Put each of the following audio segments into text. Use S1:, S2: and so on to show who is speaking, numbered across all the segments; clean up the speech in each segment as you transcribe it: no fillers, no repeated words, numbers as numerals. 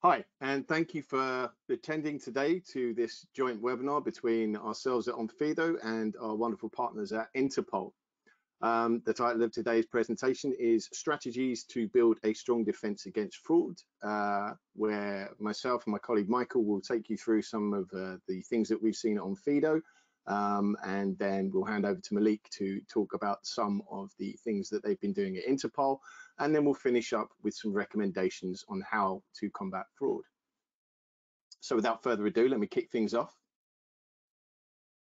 S1: Hi, and thank you for attending today to this joint webinar between ourselves at Onfido and our wonderful partners at Interpol. The title of today's presentation is Strategies to Build a Strong Defense Against Fraud, where myself and my colleague Michael will take you through some of the things that we've seen at Onfido, and then we'll hand over to Malik to talk about some of the things that they've been doing at Interpol, and then we'll finish up with some recommendations on how to combat fraud. So without further ado, let me kick things off.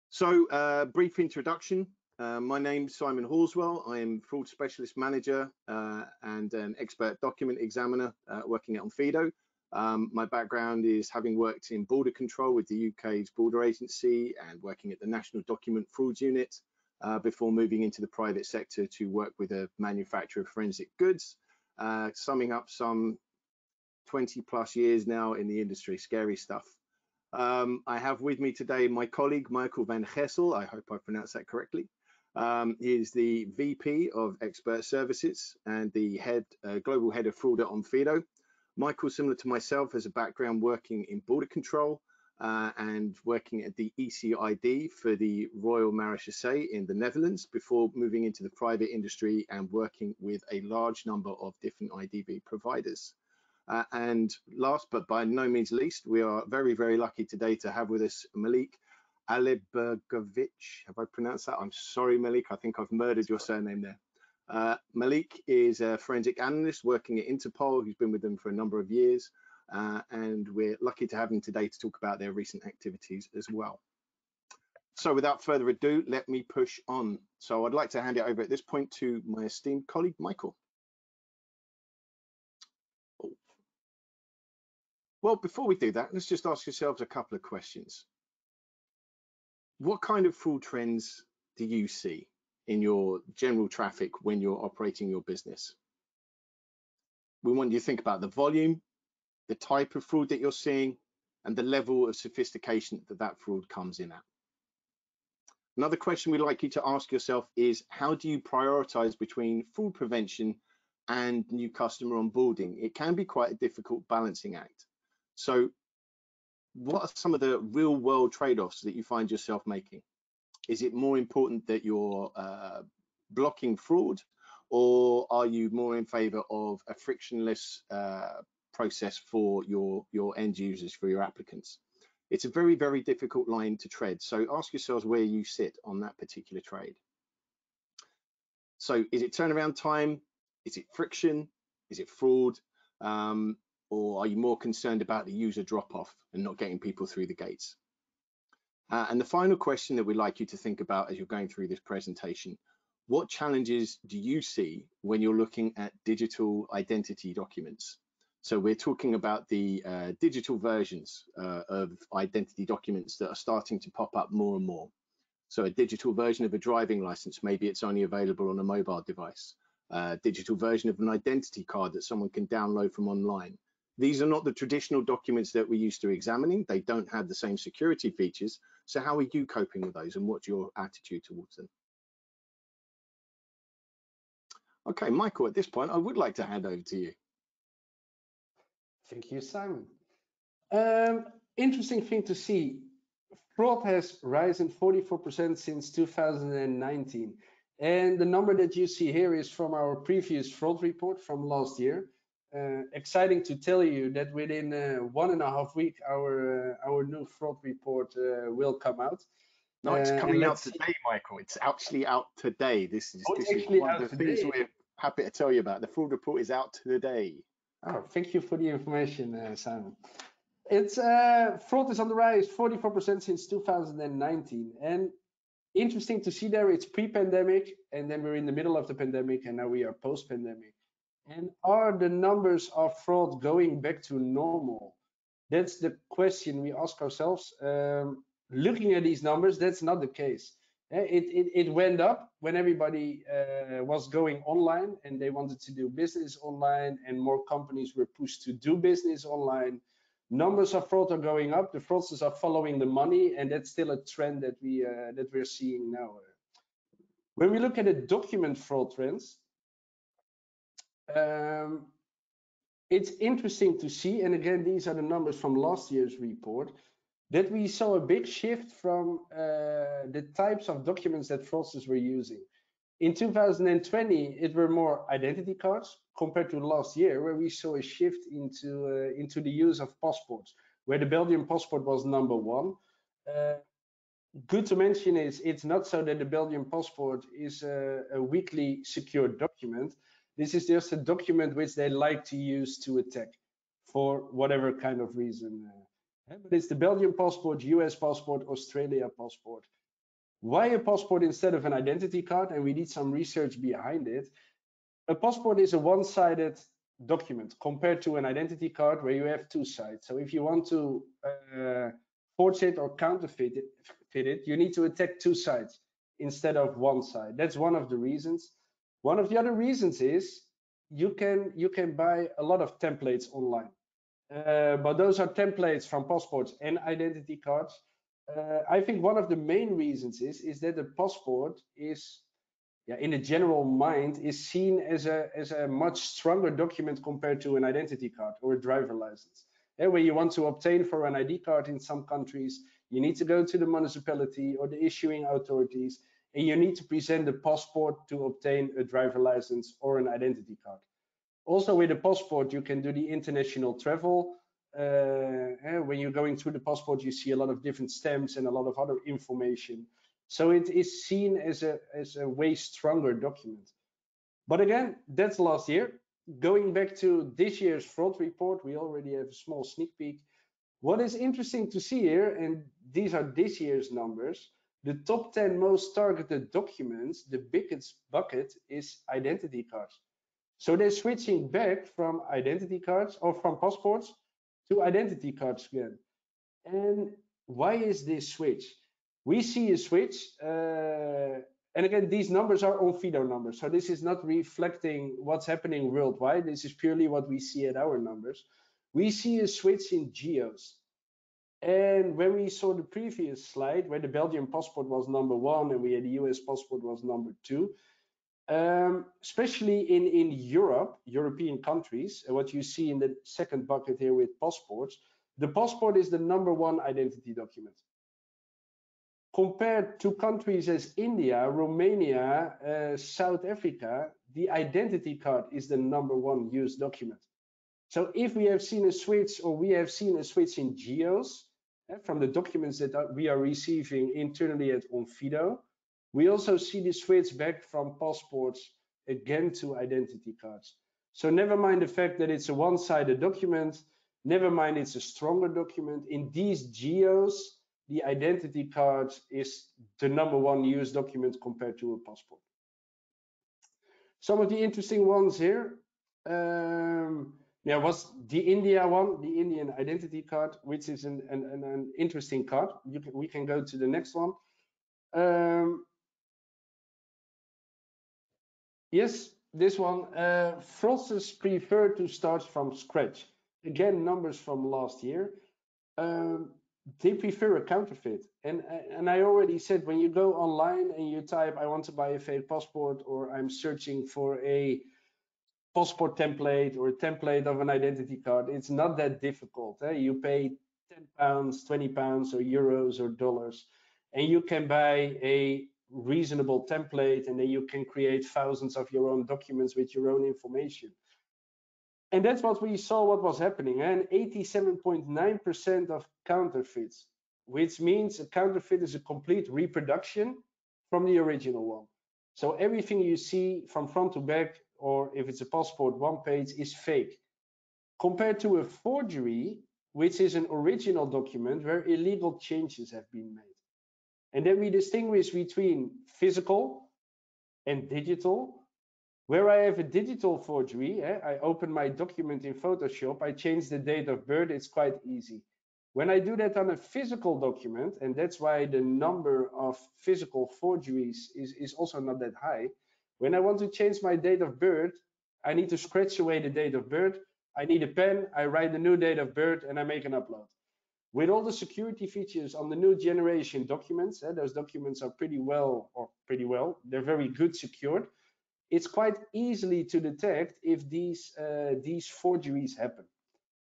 S1: So brief introduction. My name's Simon Horswell. I am Fraud Specialist Manager and an expert document examiner working at Onfido. My background is having worked in border control with the UK's border agency and working at the National Document Fraud Unit before moving into the private sector to work with a manufacturer of forensic goods, summing up some 20 plus years now in the industry. Scary stuff. I have with me today my colleague Michael van Gestel. I hope I pronounced that correctly. He is the VP of Expert Services and the global head of fraud at Onfido. Michael, similar to myself, has a background working in border control and working at the ECID for the Royal Marechaussee in the Netherlands before moving into the private industry and working with a large number of different IDV providers. And last but by no means least, we are very, very lucky today to have with us Malik Alibegovic. Have I pronounced that? I'm sorry, Malik. I think I've murdered your surname there. Malik is a forensic analyst working at Interpol, who's been with them for a number of years. And we're lucky to have him today to talk about their recent activities as well. So without further ado, let me push on. So I'd like to hand it over at this point to my esteemed colleague, Michael. Well, before we do that, let's just ask yourselves a couple of questions. What kind of fraud trends do you see in your general traffic when you're operating your business? We want you to think about the volume, the type of fraud that you're seeing, and the level of sophistication that fraud comes in at. Another question we'd like you to ask yourself is, how do you prioritize between fraud prevention and new customer onboarding? It can be quite a difficult balancing act. So what are some of the real world trade-offs that you find yourself making? Is it more important that you're blocking fraud, or are you more in favor of a frictionless process for your end users, for your applicants? It's a very, very difficult line to tread. So ask yourselves where you sit on that particular trade. So is it turnaround time? Is it friction? Is it fraud? Or are you more concerned about the user drop-off and not getting people through the gates? And the final question that we'd like you to think about as you're going through this presentation, what challenges do you see when you're looking at digital identity documents? So we're talking about the digital versions of identity documents that are starting to pop up more and more. So a digital version of a driving license, maybe it's only available on a mobile device. Digital version of an identity card that someone can download from online. These are not the traditional documents that we're used to examining. They don't have the same security features. So how are you coping with those, and what's your attitude towards them? Okay, Michael, at this point, I would like to hand over to you.
S2: Thank you, Simon. Interesting thing to see. Fraud has risen 44% since 2019. And the number that you see here is from our previous fraud report from last year. Exciting to tell you that within 1.5 weeks, our new fraud report will come out.
S1: No, it's coming out today, Michael. It's actually out today. This is one of the things we're happy to tell you about. The fraud report is out today.
S2: Oh, thank you for the information, Simon. It's fraud is on the rise, 44% since 2019, and interesting to see there. It's pre-pandemic, and then we're in the middle of the pandemic, and now we are post-pandemic. And are the numbers of fraud going back to normal? That's the question we ask ourselves. Looking at these numbers, that's not the case. It went up when everybody was going online and they wanted to do business online, and more companies were pushed to do business online. Numbers of fraud are going up. The fraudsters are following the money, and that's still a trend that we're seeing now. When we look at the document fraud trends, it's interesting to see, and again, these are the numbers from last year's report, that we saw a big shift from the types of documents that fraudsters were using. In 2020, it were more identity cards compared to last year, where we saw a shift into the use of passports, where the Belgian passport was number one. Good to mention is it's not so that the Belgian passport is a weakly secured document. This is just a document which they like to use to attack for whatever kind of reason. But it's the Belgian passport, US passport, Australia passport. Why a passport instead of an identity card? And we need some research behind it. A passport is a one-sided document compared to an identity card where you have two sides. So if you want to forge it or counterfeit it, you need to attack two sides instead of one side. That's one of the reasons. One of the other reasons is you can buy a lot of templates online. But those are templates from passports and identity cards. I think one of the main reasons is that the passport is, in the general mind, is seen as a much stronger document compared to an identity card or a driver license. Where you want to obtain for an ID card in some countries, you need to go to the municipality or the issuing authorities, and you need to present a passport to obtain a driver license or an identity card. Also with a passport, you can do the international travel. When you're going through the passport, you see a lot of different stamps and a lot of other information. So it is seen as a way stronger document. But again, that's last year. Going back to this year's fraud report, we already have a small sneak peek. What is interesting to see here, and these are this year's numbers, the top 10 most targeted documents, the biggest bucket is identity cards. So they're switching back from identity cards or from passports to identity cards again. And why is this switch? We see a switch, and again, these numbers are Onfido numbers. So this is not reflecting what's happening worldwide. This is purely what we see at our numbers. We see a switch in geos. And when we saw the previous slide, where the Belgian passport was number one and we had the US passport was number two, especially in Europe, European countries, and what you see in the second bucket here with passports, the passport is the number one identity document. Compared to countries as India, Romania, South Africa, the identity card is the number one used document. So if we have seen a switch, or we have seen a switch in geos, from the documents that we are receiving internally at Onfido, we also see the switch back from passports again to identity cards. So never mind the fact that it's a one-sided document, never mind it's a stronger document. In these geos, the identity card is the number one used document compared to a passport. Some of the interesting ones here. Was the India one, the Indian identity card, which is an interesting card. We can go to the next one. Yes, this one. Fraudsters prefer to start from scratch. Again, numbers from last year. They prefer a counterfeit. And I already said, when you go online and you type, I want to buy a fake passport, or I'm searching for a passport template or a template of an identity card, it's not that difficult. You pay £10, £20 or euros or dollars, and you can buy a reasonable template, and then you can create thousands of your own documents with your own information. And that's what we saw what was happening. And 87.9% of counterfeits, which means a counterfeit is a complete reproduction from the original one. So everything you see from front to back, or if it's a passport, one page, is fake. Compared to a forgery, which is an original document where illegal changes have been made. And then we distinguish between physical and digital. Where I have a digital forgery, I open my document in Photoshop, I change the date of birth, it's quite easy. When I do that on a physical document, and that's why the number of physical forgeries is also not that high, when I want to change my date of birth, I need to scratch away the date of birth, I need a pen, I write the new date of birth, and I make an upload. With all the security features on the new generation documents, those documents are pretty well, they're very good secured. it's quite easily to detect if these forgeries happen.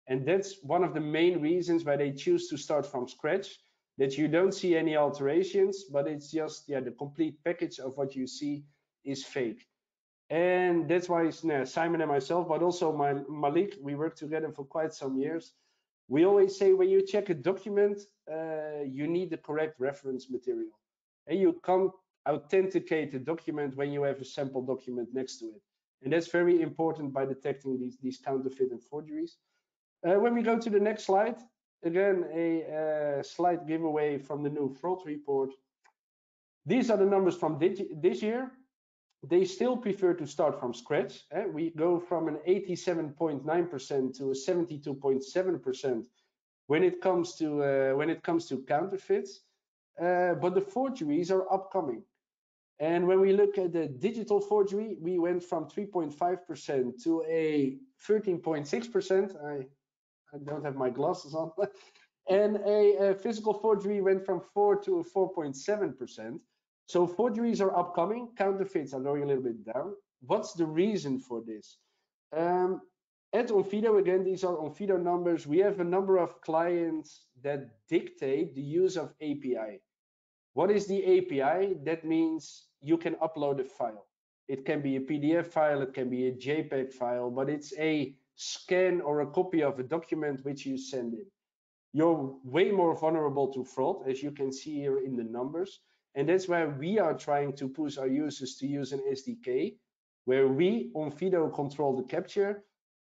S2: And that's one of the main reasons why they choose to start from scratch, that you don't see any alterations, but it's just, yeah, the complete package of what you see is fake. And that's why Simon and myself, but also Malik, we worked together for quite some years. We always say when you check a document, you need the correct reference material. And you can't authenticate a document when you have a sample document next to it. And that's very important by detecting these counterfeit and forgeries. When we go to the next slide, again, a slight giveaway from the new fraud report. These are the numbers from this year. They still prefer to start from scratch. We go from an 87.9% to a 72.7% when it comes to counterfeits. But the forgeries are upcoming. And when we look at the digital forgery, we went from 3.5% to a 13.6%. I don't have my glasses on. And a physical forgery went from 4 to 4.7%. So forgeries are upcoming, counterfeits are going a little bit down. What's the reason for this? At Onfido, again, these are Onfido numbers. We have a number of clients that dictate the use of API. What is the API? That means you can upload a file. It can be a PDF file, it can be a JPEG file, but it's a scan or a copy of a document which you send in. You're way more vulnerable to fraud, as you can see here in the numbers. And that's why we are trying to push our users to use an SDK, where we, Onfido, control the capture.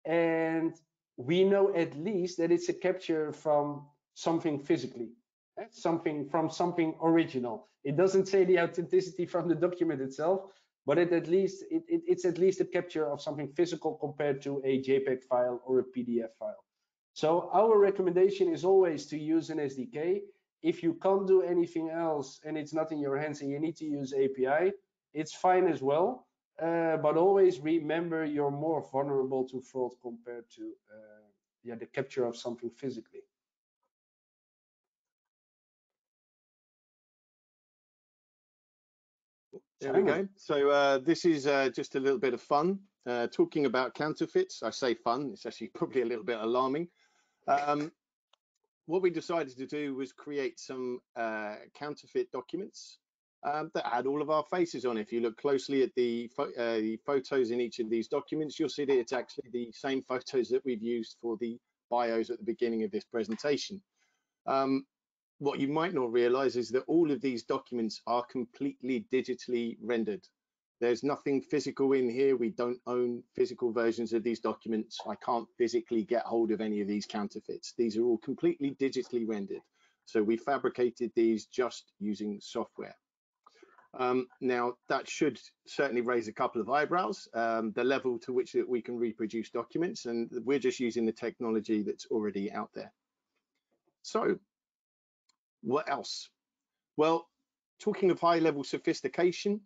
S2: And we know at least that it's a capture from something physically, from something original. It doesn't say the authenticity from the document itself, but it's at least a capture of something physical compared to a JPEG file or a PDF file. So our recommendation is always to use an SDK. If you can't do anything else and it's not in your hands and you need to use API, it's fine as well. But always remember you're more vulnerable to fraud compared to the capture of something physically.
S1: There we go. So this is just a little bit of fun. Talking about counterfeits, I say fun, it's actually probably a little bit alarming. What we decided to do was create some counterfeit documents that had all of our faces on. If you look closely at the photos in each of these documents, you'll see that it's actually the same photos that we've used for the bios at the beginning of this presentation. What you might not realize is that all of these documents are completely digitally rendered. There's nothing physical in here. We don't own physical versions of these documents. I can't physically get hold of any of these counterfeits. These are all completely digitally rendered. So we fabricated these just using software. Now, that should certainly raise a couple of eyebrows, the level to which that we can reproduce documents, and we're just using the technology that's already out there. So what else? Well, talking of high-level sophistication,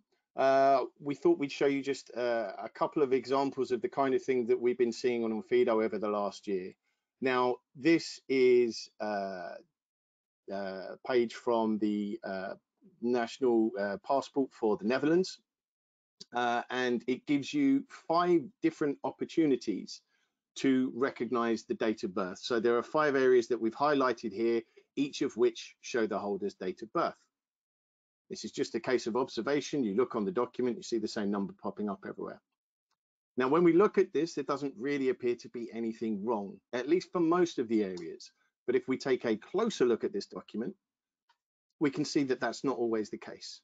S1: we thought we'd show you just a couple of examples of the kind of thing that we've been seeing on Onfido over the last year. Now, this is a page from the national passport for the Netherlands, and it gives you 5 different opportunities to recognize the date of birth. So there are 5 areas that we've highlighted here, each of which show the holder's date of birth. This is just a case of observation. You look on the document, you see the same number popping up everywhere. Now, when we look at this, there doesn't really appear to be anything wrong, at least for most of the areas. But if we take a closer look at this document, we can see that that's not always the case.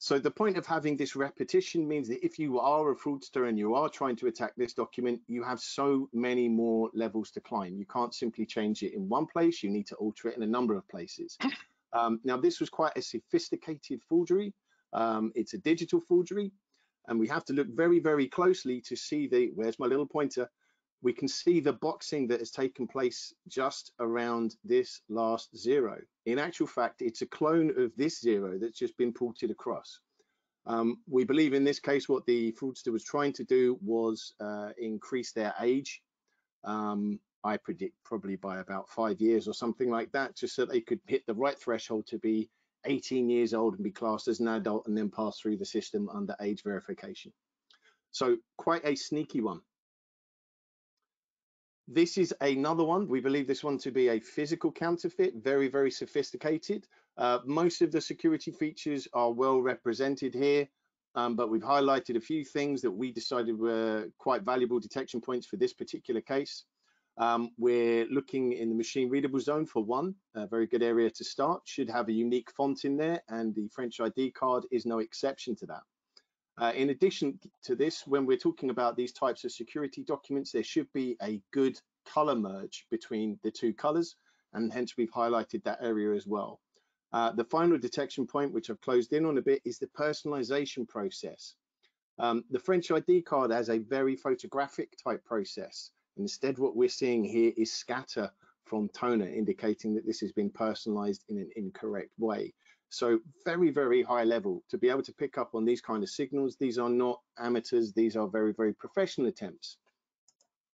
S1: So the point of having this repetition means that if you are a fraudster and you are trying to attack this document, you have so many more levels to climb. You can't simply change it in one place. You need to alter it in a number of places. Now, this was quite a sophisticated forgery. It's a digital forgery, and we have to look very, very closely to see where's my little pointer? We can see the boxing that has taken place just around this last 0. In actual fact, it's a clone of this 0 that's just been ported across. We believe in this case what the fraudster was trying to do was increase their age. I predict probably by about 5 years or something like that, just so they could hit the right threshold to be 18 years old and be classed as an adult and then pass through the system under age verification. So quite a sneaky one. This is another one. We believe this one to be a physical counterfeit, very, very sophisticated. Most of the security features are well represented here, but we've highlighted a few things that we decided were quite valuable detection points for this particular case. We're looking in the machine readable zone for one, a very good area to start. Should have a unique font in there, and the French ID card is no exception to that. In addition to this, when we're talking about these types of security documents, there should be a good color merge between the two colors, and hence we've highlighted that area as well. The final detection point, which I've closed in on a bit, is the personalization process. The French ID card has a very photographic type process. Instead, what we're seeing here is scatter from toner, indicating that this has been personalized in an incorrect way. So very, very high level to be able to pick up on these kind of signals. These are not amateurs. These are very, very professional attempts.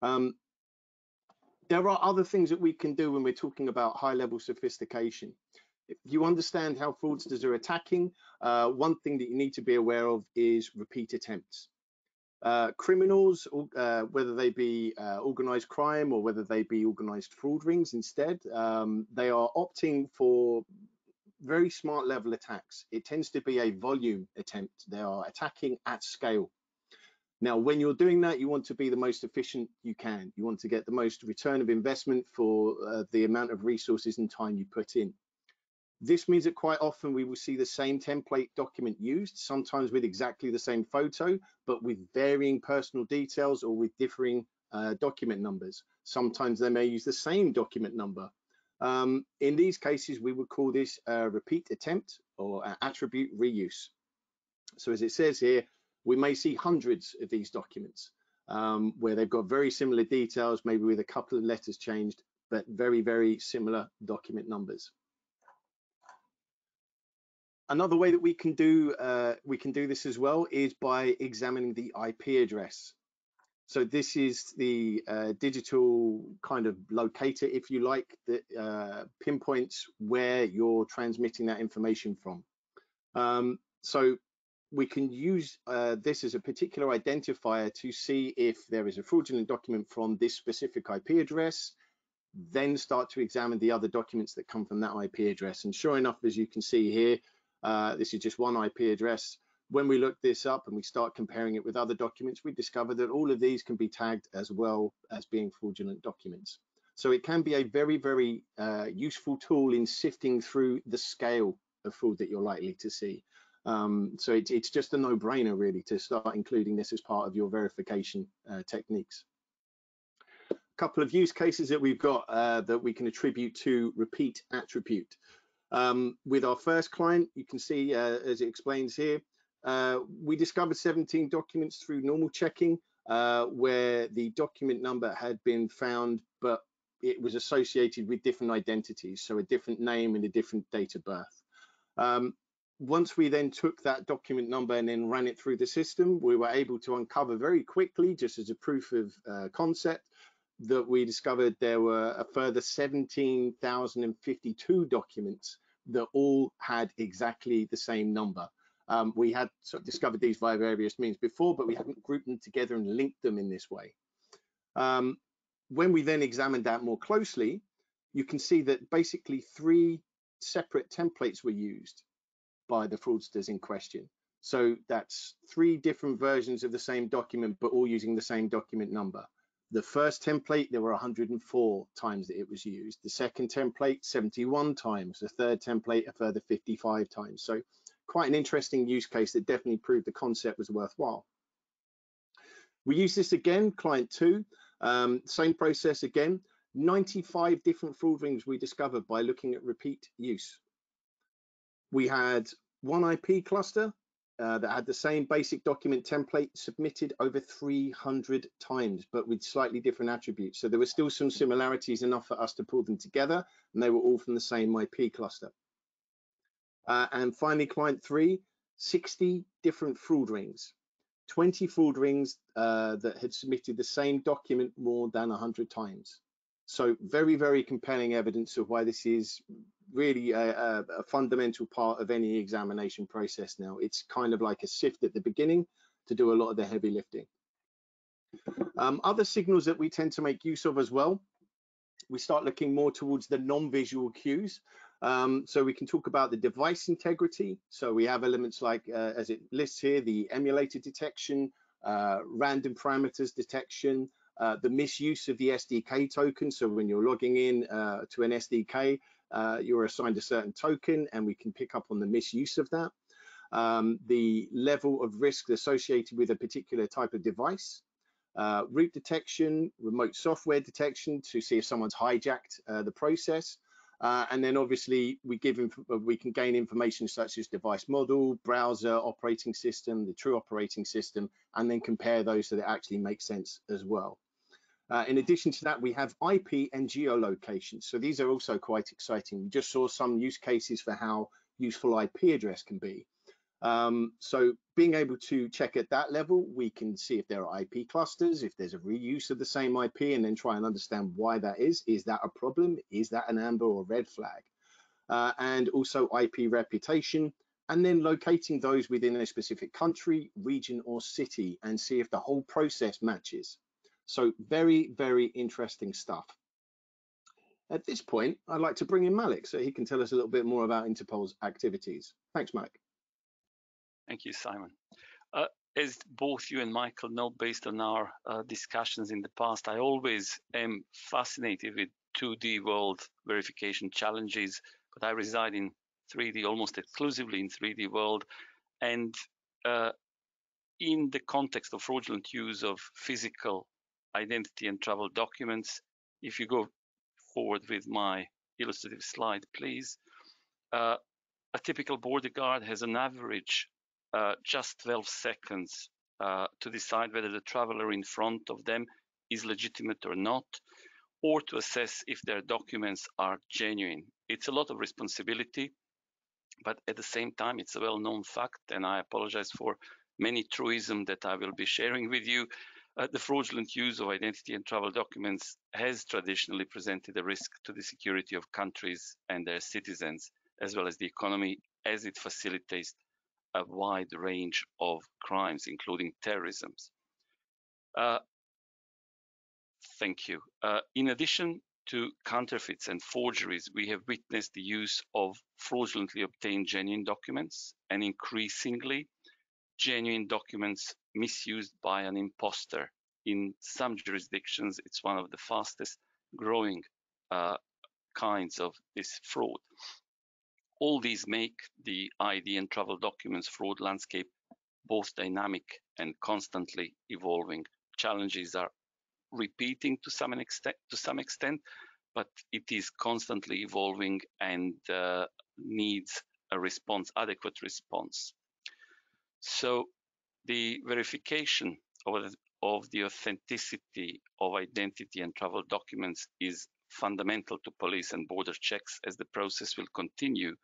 S1: There are other things that we can do when we're talking about high level sophistication. If you understand how fraudsters are attacking, one thing that you need to be aware of is repeat attempts. Criminals, whether they be organized crime or whether they be organized fraud rings instead, they are opting for very smart level attacks. It tends to be a volume attempt. They are attacking at scale. Now, when you're doing that, you want to be the most efficient you can. You want to get the most return of investment for the amount of resources and time you put in. This means that quite often we will see the same template document used, sometimes with exactly the same photo, but with varying personal details or with differing document numbers. Sometimes they may use the same document number. In these cases, we would call this a repeat attempt or attribute reuse. So as it says here, we may see hundreds of these documents where they've got very similar details, maybe with a couple of letters changed, but very, very similar document numbers. Another way that we can do this as well is by examining the IP address. So this is the digital kind of locator, if you like, that pinpoints where you're transmitting that information from. So we can use this as a particular identifier to see if there is a fraudulent document from this specific IP address, then start to examine the other documents that come from that IP address. And sure enough, as you can see here, this is just one IP address. When we look this up and we start comparing it with other documents, we discover that all of these can be tagged as well as being fraudulent documents. So it can be a very, very useful tool in sifting through the scale of fraud that you're likely to see. So it's just a no-brainer really to start including this as part of your verification techniques. A couple of use cases that we've got that we can attribute to repeat attribute. With our first client, you can see as it explains here, we discovered 17 documents through normal checking where the document number had been found, but it was associated with different identities, so a different name and a different date of birth. Once we then took that document number and then ran it through the system, we were able to uncover very quickly, just as a proof of concept, that we discovered there were a further 17,052 documents that all had exactly the same number. We had sort of discovered these via various means before, but we hadn't grouped them together and linked them in this way. When we then examined that more closely, you can see that basically 3 separate templates were used by the fraudsters in question. So that's 3 different versions of the same document, but all using the same document number. The first template, there were 104 times that it was used. The second template, 71 times. The third template, a further 55 times. So quite an interesting use case that definitely proved the concept was worthwhile. We use this again, client 2, same process again. 95 different fraud rings we discovered by looking at repeat use. We had one IP cluster that had the same basic document template submitted over 300 times, but with slightly different attributes. So there were still some similarities enough for us to pull them together, and they were all from the same IP cluster. And finally, client 3, 60 different fraud rings, 20 fraud rings that had submitted the same document more than 100 times. So very, very compelling evidence of why this is really a fundamental part of any examination process now. It's kind of like a sift at the beginning to do a lot of the heavy lifting. Other signals that we tend to make use of as well, we start looking more towards the non-visual cues. So we can talk about the device integrity. So we have elements like, as it lists here, the emulator detection, random parameters detection, the misuse of the SDK token. So when you're logging in to an SDK, you're assigned a certain token, and we can pick up on the misuse of that. The level of risk associated with a particular type of device. Root detection, remote software detection to see if someone's hijacked the process. And then obviously we can gain information such as device model, browser, operating system, the true operating system, and then compare those so that it actually makes sense as well. In addition to that, we have IP and geolocation. So these are also quite exciting. We just saw some use cases for how useful IP address can be. So being able to check at that level, we can see if there are IP clusters, if there's a reuse of the same IP, and then try and understand why that is. Is that a problem? Is that an amber or red flag? And also IP reputation, and then locating those within a specific country, region, or city, and see if the whole process matches. So very, very interesting stuff. At this point, I'd like to bring in Malik so he can tell us a little bit more about Interpol's activities. Thanks, Malik.
S3: Thank you, Simon. As both you and Michael know, based on our discussions in the past, I always am fascinated with 2D world verification challenges, but I reside in 3D, almost exclusively in 3D world. And in the context of fraudulent use of physical identity and travel documents, if you go forward with my illustrative slide, please. A typical border guard has an average just 12 seconds to decide whether the traveler in front of them is legitimate or not, or to assess if their documents are genuine. It's a lot of responsibility, but at the same time, it's a well-known fact, and I apologize for many truisms that I will be sharing with you. The fraudulent use of identity and travel documents has traditionally presented a risk to the security of countries and their citizens, as well as the economy, as it facilitates a wide range of crimes, including terrorism. Thank you. In addition to counterfeits and forgeries, we have witnessed the use of fraudulently obtained genuine documents, and increasingly genuine documents misused by an imposter. In some jurisdictions, it's one of the fastest growing kinds of this fraud. All these make the ID and travel documents fraud landscape both dynamic and constantly evolving. Challenges are repeating to some extent, but it is constantly evolving and needs a response, adequate response. So the verification of the authenticity of identity and travel documents is fundamental to police and border checks, as the process will continue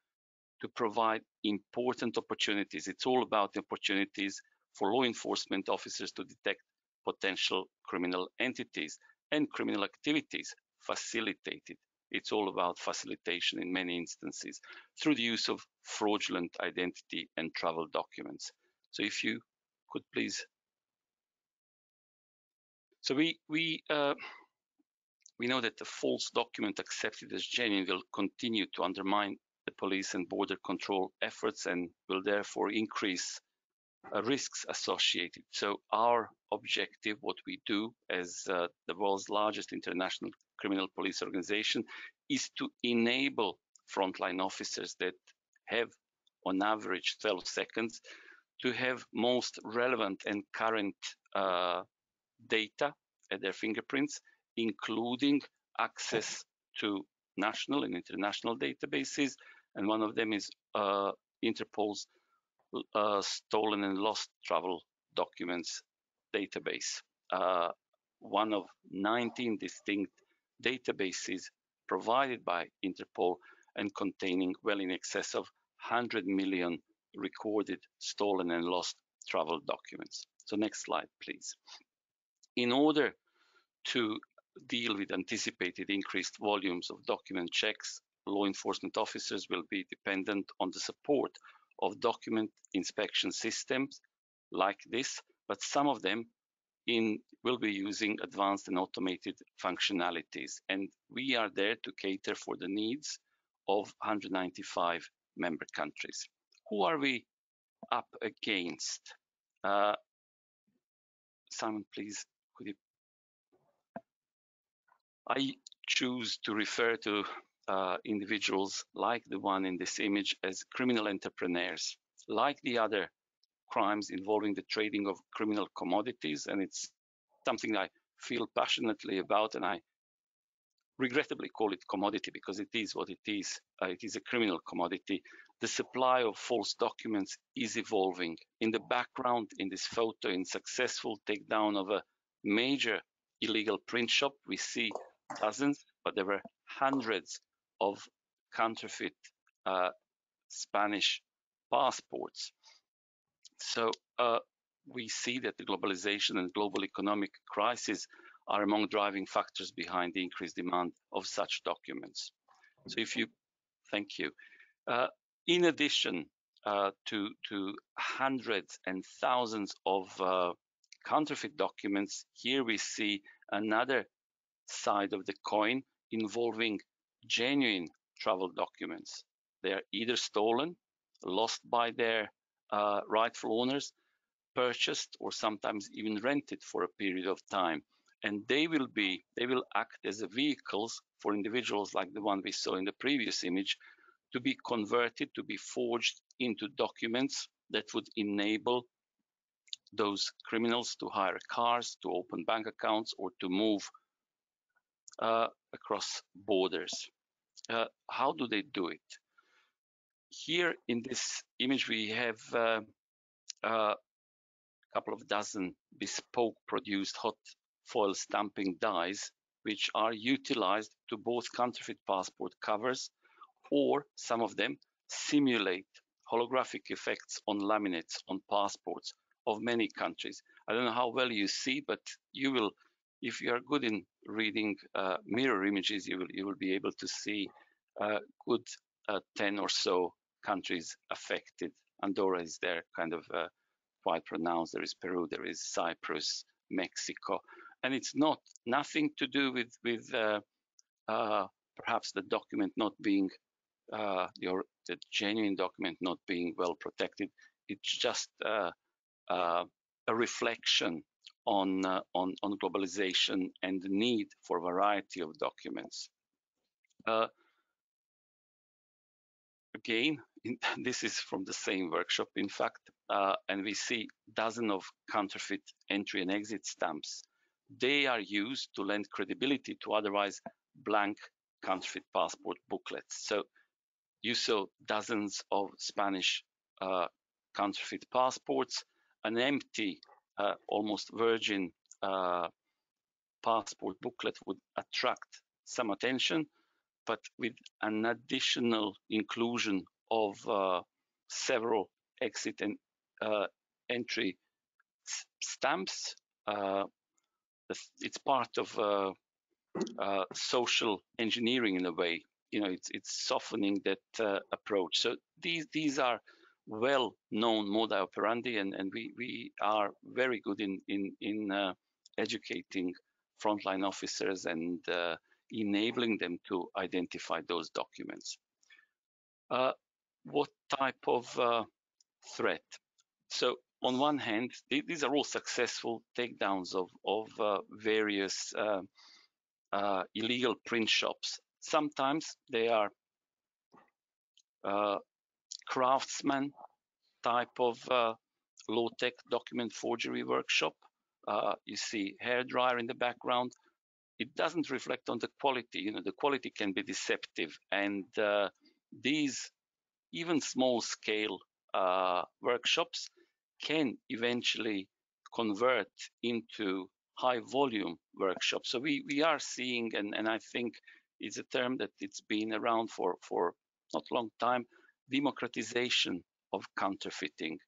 S3: to provide important opportunities. It's all about the opportunities for law enforcement officers to detect potential criminal entities and criminal activities facilitated. It's all about facilitation in many instances through the use of fraudulent identity and travel documents. So if you could please. So we know that the false document accepted as genuine will continue to undermine the police and border control efforts and will therefore increase risks associated. So our objective, what we do as the world's largest international criminal police organization, is to enable frontline officers that have on average 12 seconds to have most relevant and current data at their fingerprints, including access to national and international databases, and one of them is Interpol's stolen and lost travel documents database, one of 19 distinct databases provided by Interpol and containing well in excess of 100 million recorded stolen and lost travel documents. So next slide, please. In order to deal with anticipated increased volumes of document checks, law enforcement officers will be dependent on the support of document inspection systems like this but some of them will be using advanced and automated functionalities. And we are there to cater for the needs of 195 member countries. Who are we up against? Simon, please, could you? I choose to refer to individuals like the one in this image as criminal entrepreneurs, like the other crimes involving the trading of criminal commodities, and it's something I feel passionately about, and I regrettably call it commodity because it is what it is. It is a criminal commodity. The supply of false documents is evolving. In the background, in this photo, in successful takedown of a major illegal print shop, we see dozens, but there were hundreds of counterfeit Spanish passports. So we see that the globalization and global economic crisis are among driving factors behind the increased demand of such documents. So if you, thank you. In addition to hundreds and thousands of counterfeit documents, here we see another side of the coin involving genuine travel documents. They are either stolen, lost by their rightful owners, purchased, or sometimes even rented for a period of time. And they will act as vehicles for individuals like the one we saw in the previous image to be converted, to be forged into documents that would enable those criminals to hire cars, to open bank accounts, or to move across borders. How do they do it? Here in this image, we have a couple of dozen bespoke produced hot foil stamping dies, which are utilized to both counterfeit passport covers, or some of them simulate holographic effects on laminates on passports of many countries. I don't know how well you see, but you will, if you are good in reading mirror images, you will be able to see good 10 or so countries affected. Andorra is there, kind of quite pronounced. There is Peru, there is Cyprus, Mexico, and it's nothing to do with perhaps the document not being the genuine document not being well protected. It's just a reflection on globalization and the need for a variety of documents. Again, this is from the same workshop, in fact, and we see dozens of counterfeit entry and exit stamps. They are used to lend credibility to otherwise blank counterfeit passport booklets. So you saw dozens of Spanish counterfeit passports, an empty, almost virgin passport booklet would attract some attention, but with an additional inclusion of several exit and entry stamps, it's part of social engineering in a way. You know, it's softening that approach. So these are well-known modi operandi, and we are very good in educating frontline officers and enabling them to identify those documents. What type of threat? So on one hand, these are all successful takedowns of various illegal print shops. Sometimes they are craftsman type of low-tech document forgery workshop. You see hairdryer in the background. It doesn't reflect on the quality. You know, the quality can be deceptive, and these even small-scale workshops can eventually convert into high-volume workshops. So we are seeing, and I think it's a term that it's been around for not a long time, democratization of counterfeiting.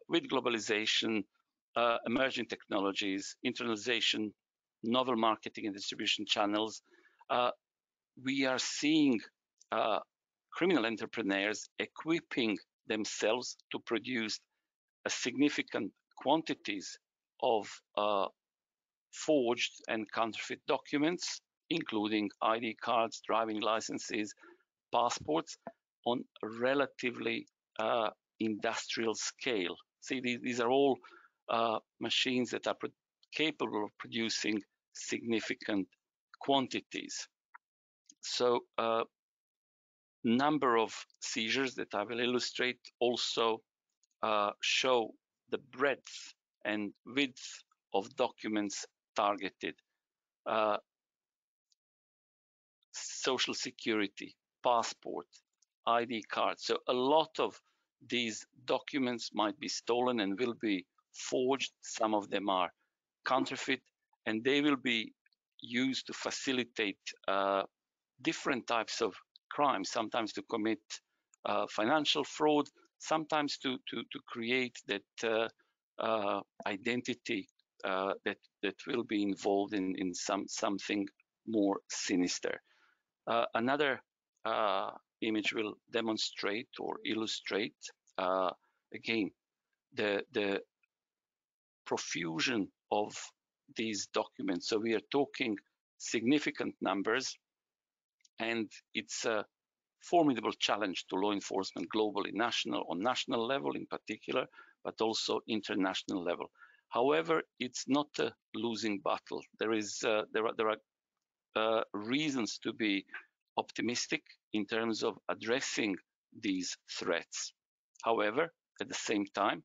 S3: With globalization, emerging technologies, internationalization, novel marketing and distribution channels, we are seeing criminal entrepreneurs equipping themselves to produce a significant quantities of forged and counterfeit documents, including ID cards, driving licenses, passports, on a relatively industrial scale. See, these are all machines that are capable of producing significant quantities. So number of seizures that I will illustrate also show the breadth and width of documents targeted. Social security, passport, ID card. So a lot of these documents might be stolen and will be forged. Some of them are counterfeit, and they will be used to facilitate different types of crimes, sometimes to commit financial fraud, sometimes to create that identity that will be involved in something more sinister. Another image will demonstrate or illustrate again the profusion of these documents. So we are talking significant numbers, and it's a formidable challenge to law enforcement globally, on national level in particular, but also international level. However, it's not a losing battle. There are reasons to be optimistic in terms of addressing these threats. However, at the same time,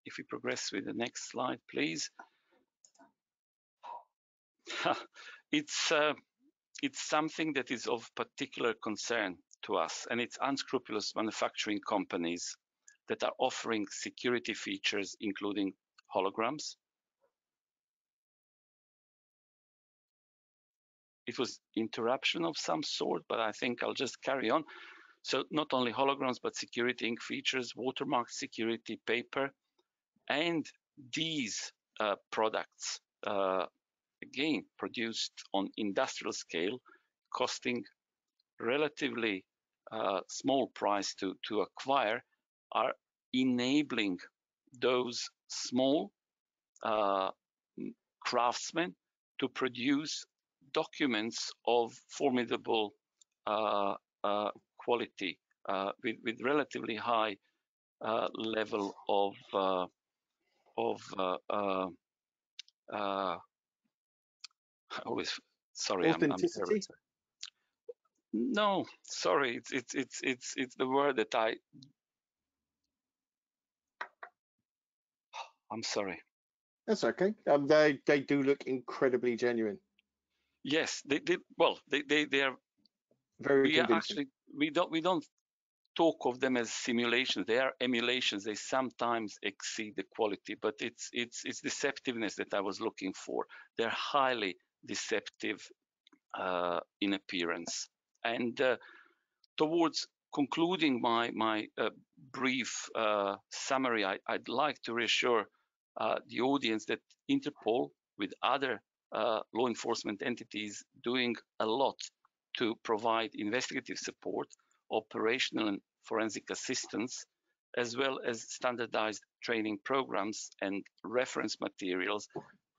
S3: if we progress with the next slide, please. It's something that is of particular concern to us, and it's unscrupulous manufacturing companies that are offering security features, including holograms. It was interruption of some sort, but I think I'll just carry on. So not only holograms, but security ink features, watermark security paper, and these products, again, produced on industrial scale, costing relatively small price to acquire, are enabling those small craftsmen to produce documents of formidable quality with relatively high level of always sorry,
S1: authenticity.
S3: No, sorry, it's the word that I'm sorry.
S1: That's okay. They do look incredibly genuine.
S3: Yes, they are
S1: very convincing.
S3: We don't talk of them as simulations. They are emulations. They sometimes exceed the quality, but it's deceptiveness that I was looking for. They're highly deceptive in appearance. And towards concluding my brief summary, I'd like to reassure the audience that Interpol, with other law enforcement entities, doing a lot to provide investigative support, operational and forensic assistance, as well as standardized training programs and reference materials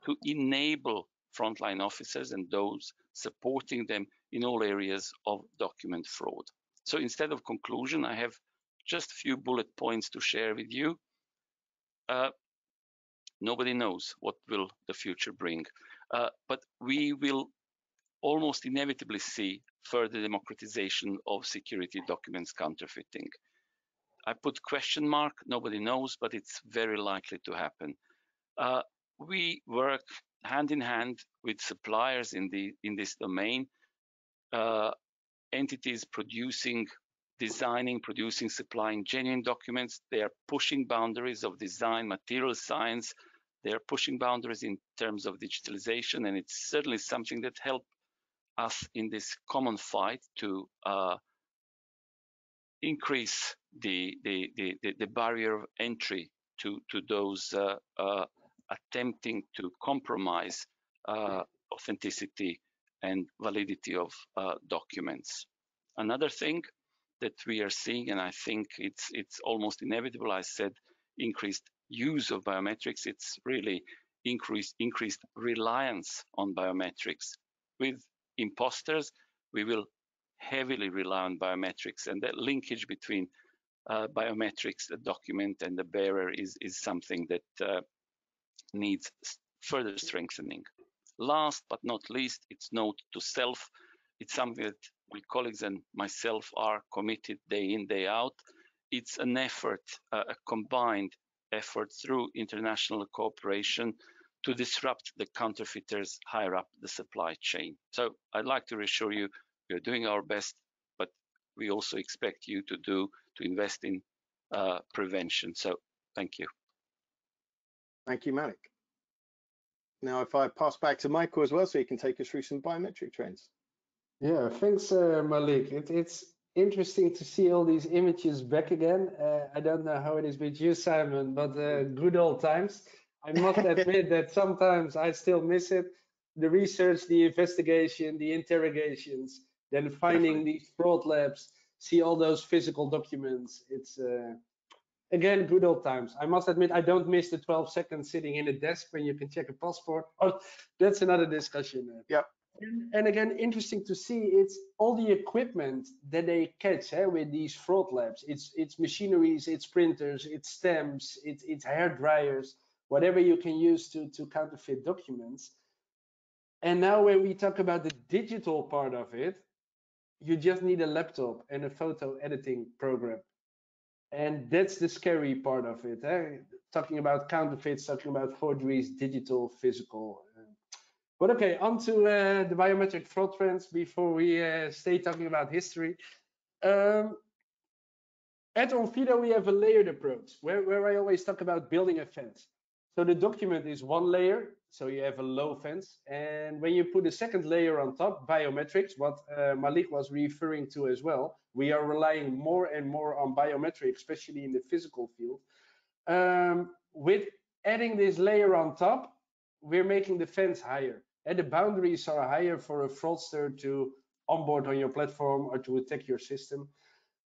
S3: to enable frontline officers and those supporting them in all areas of document fraud. So instead of conclusion, I have just a few bullet points to share with you. Nobody knows what will the future bring, but we will almost inevitably see further democratization of security documents counterfeiting. I put question mark, nobody knows, but it's very likely to happen. We work hand in hand with suppliers in this domain, entities designing, producing, supplying genuine documents. They are pushing boundaries of design, material science. They are pushing boundaries in terms of digitalization, and it's certainly something that helps us in this common fight to increase the barrier of entry to those attempting to compromise authenticity and validity of documents. Another thing that we are seeing, and I think it's almost inevitable, I said increased use of biometrics, it's really increased reliance on biometrics. With imposters, we will heavily rely on biometrics, and that linkage between biometrics, the document, and the bearer is something that needs further strengthening. Last but not least, it's note to self. It's something that my colleagues and myself are committed day in, day out. It's an effort, a combined effort through international cooperation to disrupt the counterfeiters higher up the supply chain. So I'd like to reassure you, we are doing our best, but we also expect you to invest in prevention. So thank you.
S1: Thank you, Malik. Now, if I pass back to Michael as well, so he can take us through some biometric trends.
S2: Yeah, thanks, Malik. It's interesting to see all these images back again. I don't know how it is with you, Simon, but good old times. I must admit that sometimes I still miss it. The research, the investigation, the interrogations, then finding these fraud labs, see all those physical documents. It's again, good old times. I must admit, I don't miss the 12 seconds sitting in a desk when you can check a passport. Oh, that's another discussion.
S1: Yeah.
S2: And again, interesting to see, it's all the equipment that they catch with these fraud labs. It's machineries, it's printers, it's stamps, it's hair dryers, whatever you can use to counterfeit documents. And now when we talk about the digital part of it, you just need a laptop and a photo editing program. And that's the scary part of it. Talking about counterfeits, talking about forgeries, digital, physical. But okay, on to the biometric fraud trends before we stay talking about history. At Onfido, we have a layered approach where I always talk about building a fence. So the document is one layer, so you have a low fence. And when you put a second layer on top, biometrics, what Malik was referring to as well, we are relying more and more on biometrics, especially in the physical field. With adding this layer on top, we're making the fence higher. And the boundaries are higher for a fraudster to onboard on your platform or to attack your system.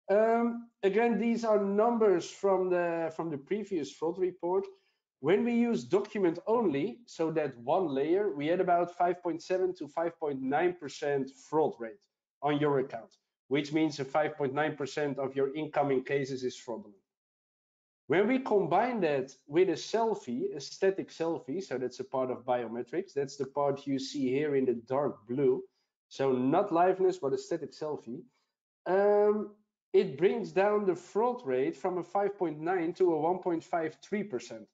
S2: Again, these are numbers from the previous fraud report. When we use document only, so that one layer, we had about 5.7 to 5.9% fraud rate on your account, which means that 5.9% of your incoming cases is fraudulent. When we combine that with a selfie, a static selfie, so that's a part of biometrics, that's the part you see here in the dark blue, so not liveness, but a static selfie, it brings down the fraud rate from a 5.9 to a 1.53%,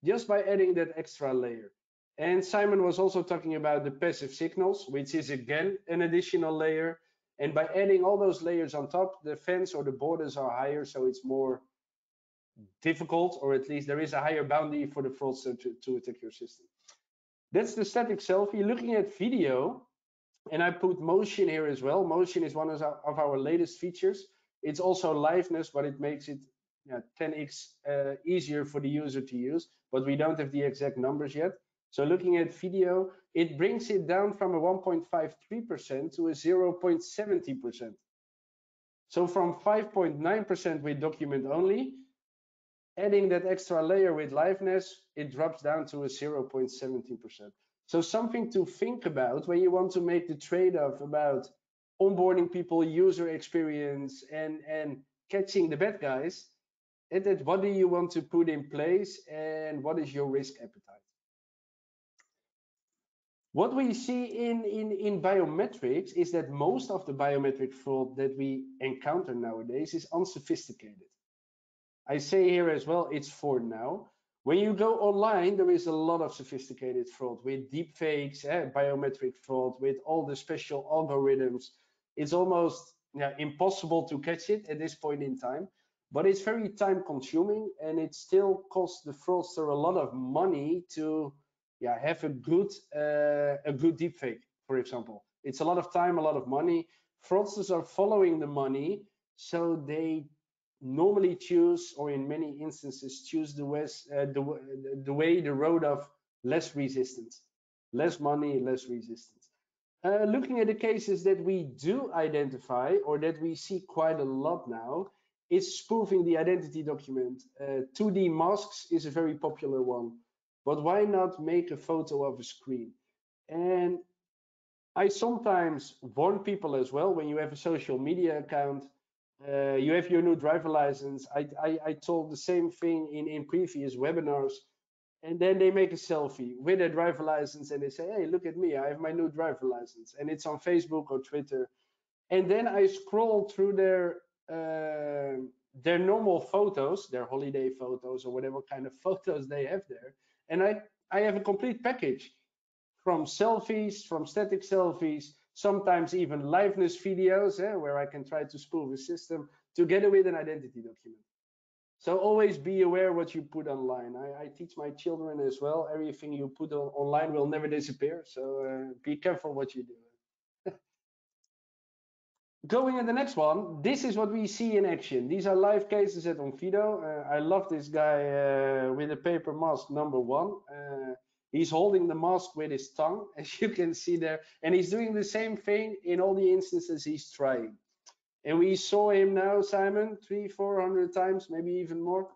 S2: just by adding that extra layer. And Simon was also talking about the passive signals, which is again an additional layer. And by adding all those layers on top, the fence or the borders are higher, so it's more difficult, or at least there is a higher boundary for the fraudster to attack your system. That's the static selfie. Looking at video, and I put motion here as well. Motion is one of our latest features. It's also liveness, but it makes it 10x easier for the user to use, but we don't have the exact numbers yet. So looking at video, it brings it down from a 1.53% to a 0.70%. So from 5.9% with document only, adding that extra layer with liveness, it drops down to a 0.17%. So something to think about when you want to make the trade-off about onboarding people, user experience, and catching the bad guys. And what do you want to put in place, and what is your risk appetite? What we see in biometrics is that most of the biometric fraud that we encounter nowadays is unsophisticated. I say here as well, it's for now. When you go online, there is a lot of sophisticated fraud with deepfakes, biometric fraud, with all the special algorithms. It's almost impossible to catch it at this point in time, but it's very time consuming, and it still costs the fraudster a lot of money to have a good deepfake, for example. It's a lot of time, a lot of money. Fraudsters are following the money, so they normally choose, or in many instances choose the road of less resistance, less money, less resistance. Looking at the cases that we do identify, or that we see quite a lot now, is spoofing the identity document. 2D masks is a very popular one, but why not make a photo of a screen? And I sometimes warn people as well, when you have a social media account, you have your new driver license. I told the same thing in previous webinars, and then they make a selfie with their driver license and they say, hey, look at me, I have my new driver license, and it's on Facebook or Twitter. And then I scroll through their normal photos, their holiday photos or whatever kind of photos they have there, and I have a complete package, from selfies, from static selfies, sometimes even liveness videos, where I can try to spoof a system together with an identity document. So always be aware what you put online. I teach my children as well, everything you put online will never disappear. So be careful what you do. Going in the next one, this is what we see in action. These are live cases at Onfido. I love this guy with a paper mask #1. He's holding the mask with his tongue, as you can see there, and he's doing the same thing in all the instances he's trying. And we saw him now, Simon, 300-400 times, maybe even more.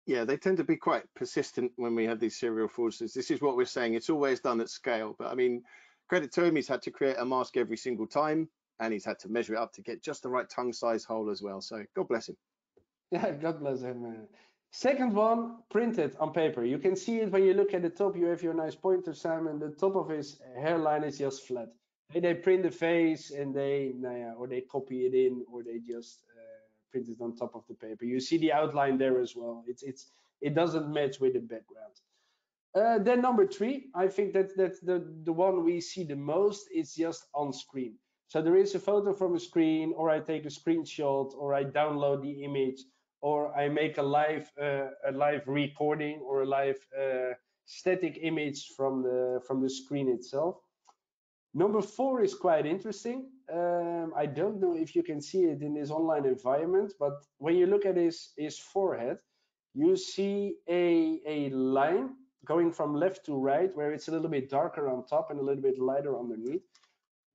S1: Yeah, they tend to be quite persistent when we have these serial fraudsters. This is what we're saying. It's always done at scale. But I mean, credit to him, he's had to create a mask every single time, and he's had to measure it up to get just the right tongue size hole as well. So God bless him.
S2: Yeah, God bless him. Second one, printed on paper. You can see it when you look at the top. You have your nice pointer, Simon. The top of his hairline is just flat. They print the face and or they copy it in, or they just print it on top of the paper. You see the outline there as well. It doesn't match with the background. Then #3, I think that's the one we see the most. It's just on screen. So there is a photo from a screen, or I take a screenshot, or I download the image, or I make a live recording or a live static image from the screen itself. #4 is quite interesting. I don't know if you can see it in this online environment, but when you look at his forehead, you see a line going from left to right, where it's a little bit darker on top and a little bit lighter underneath.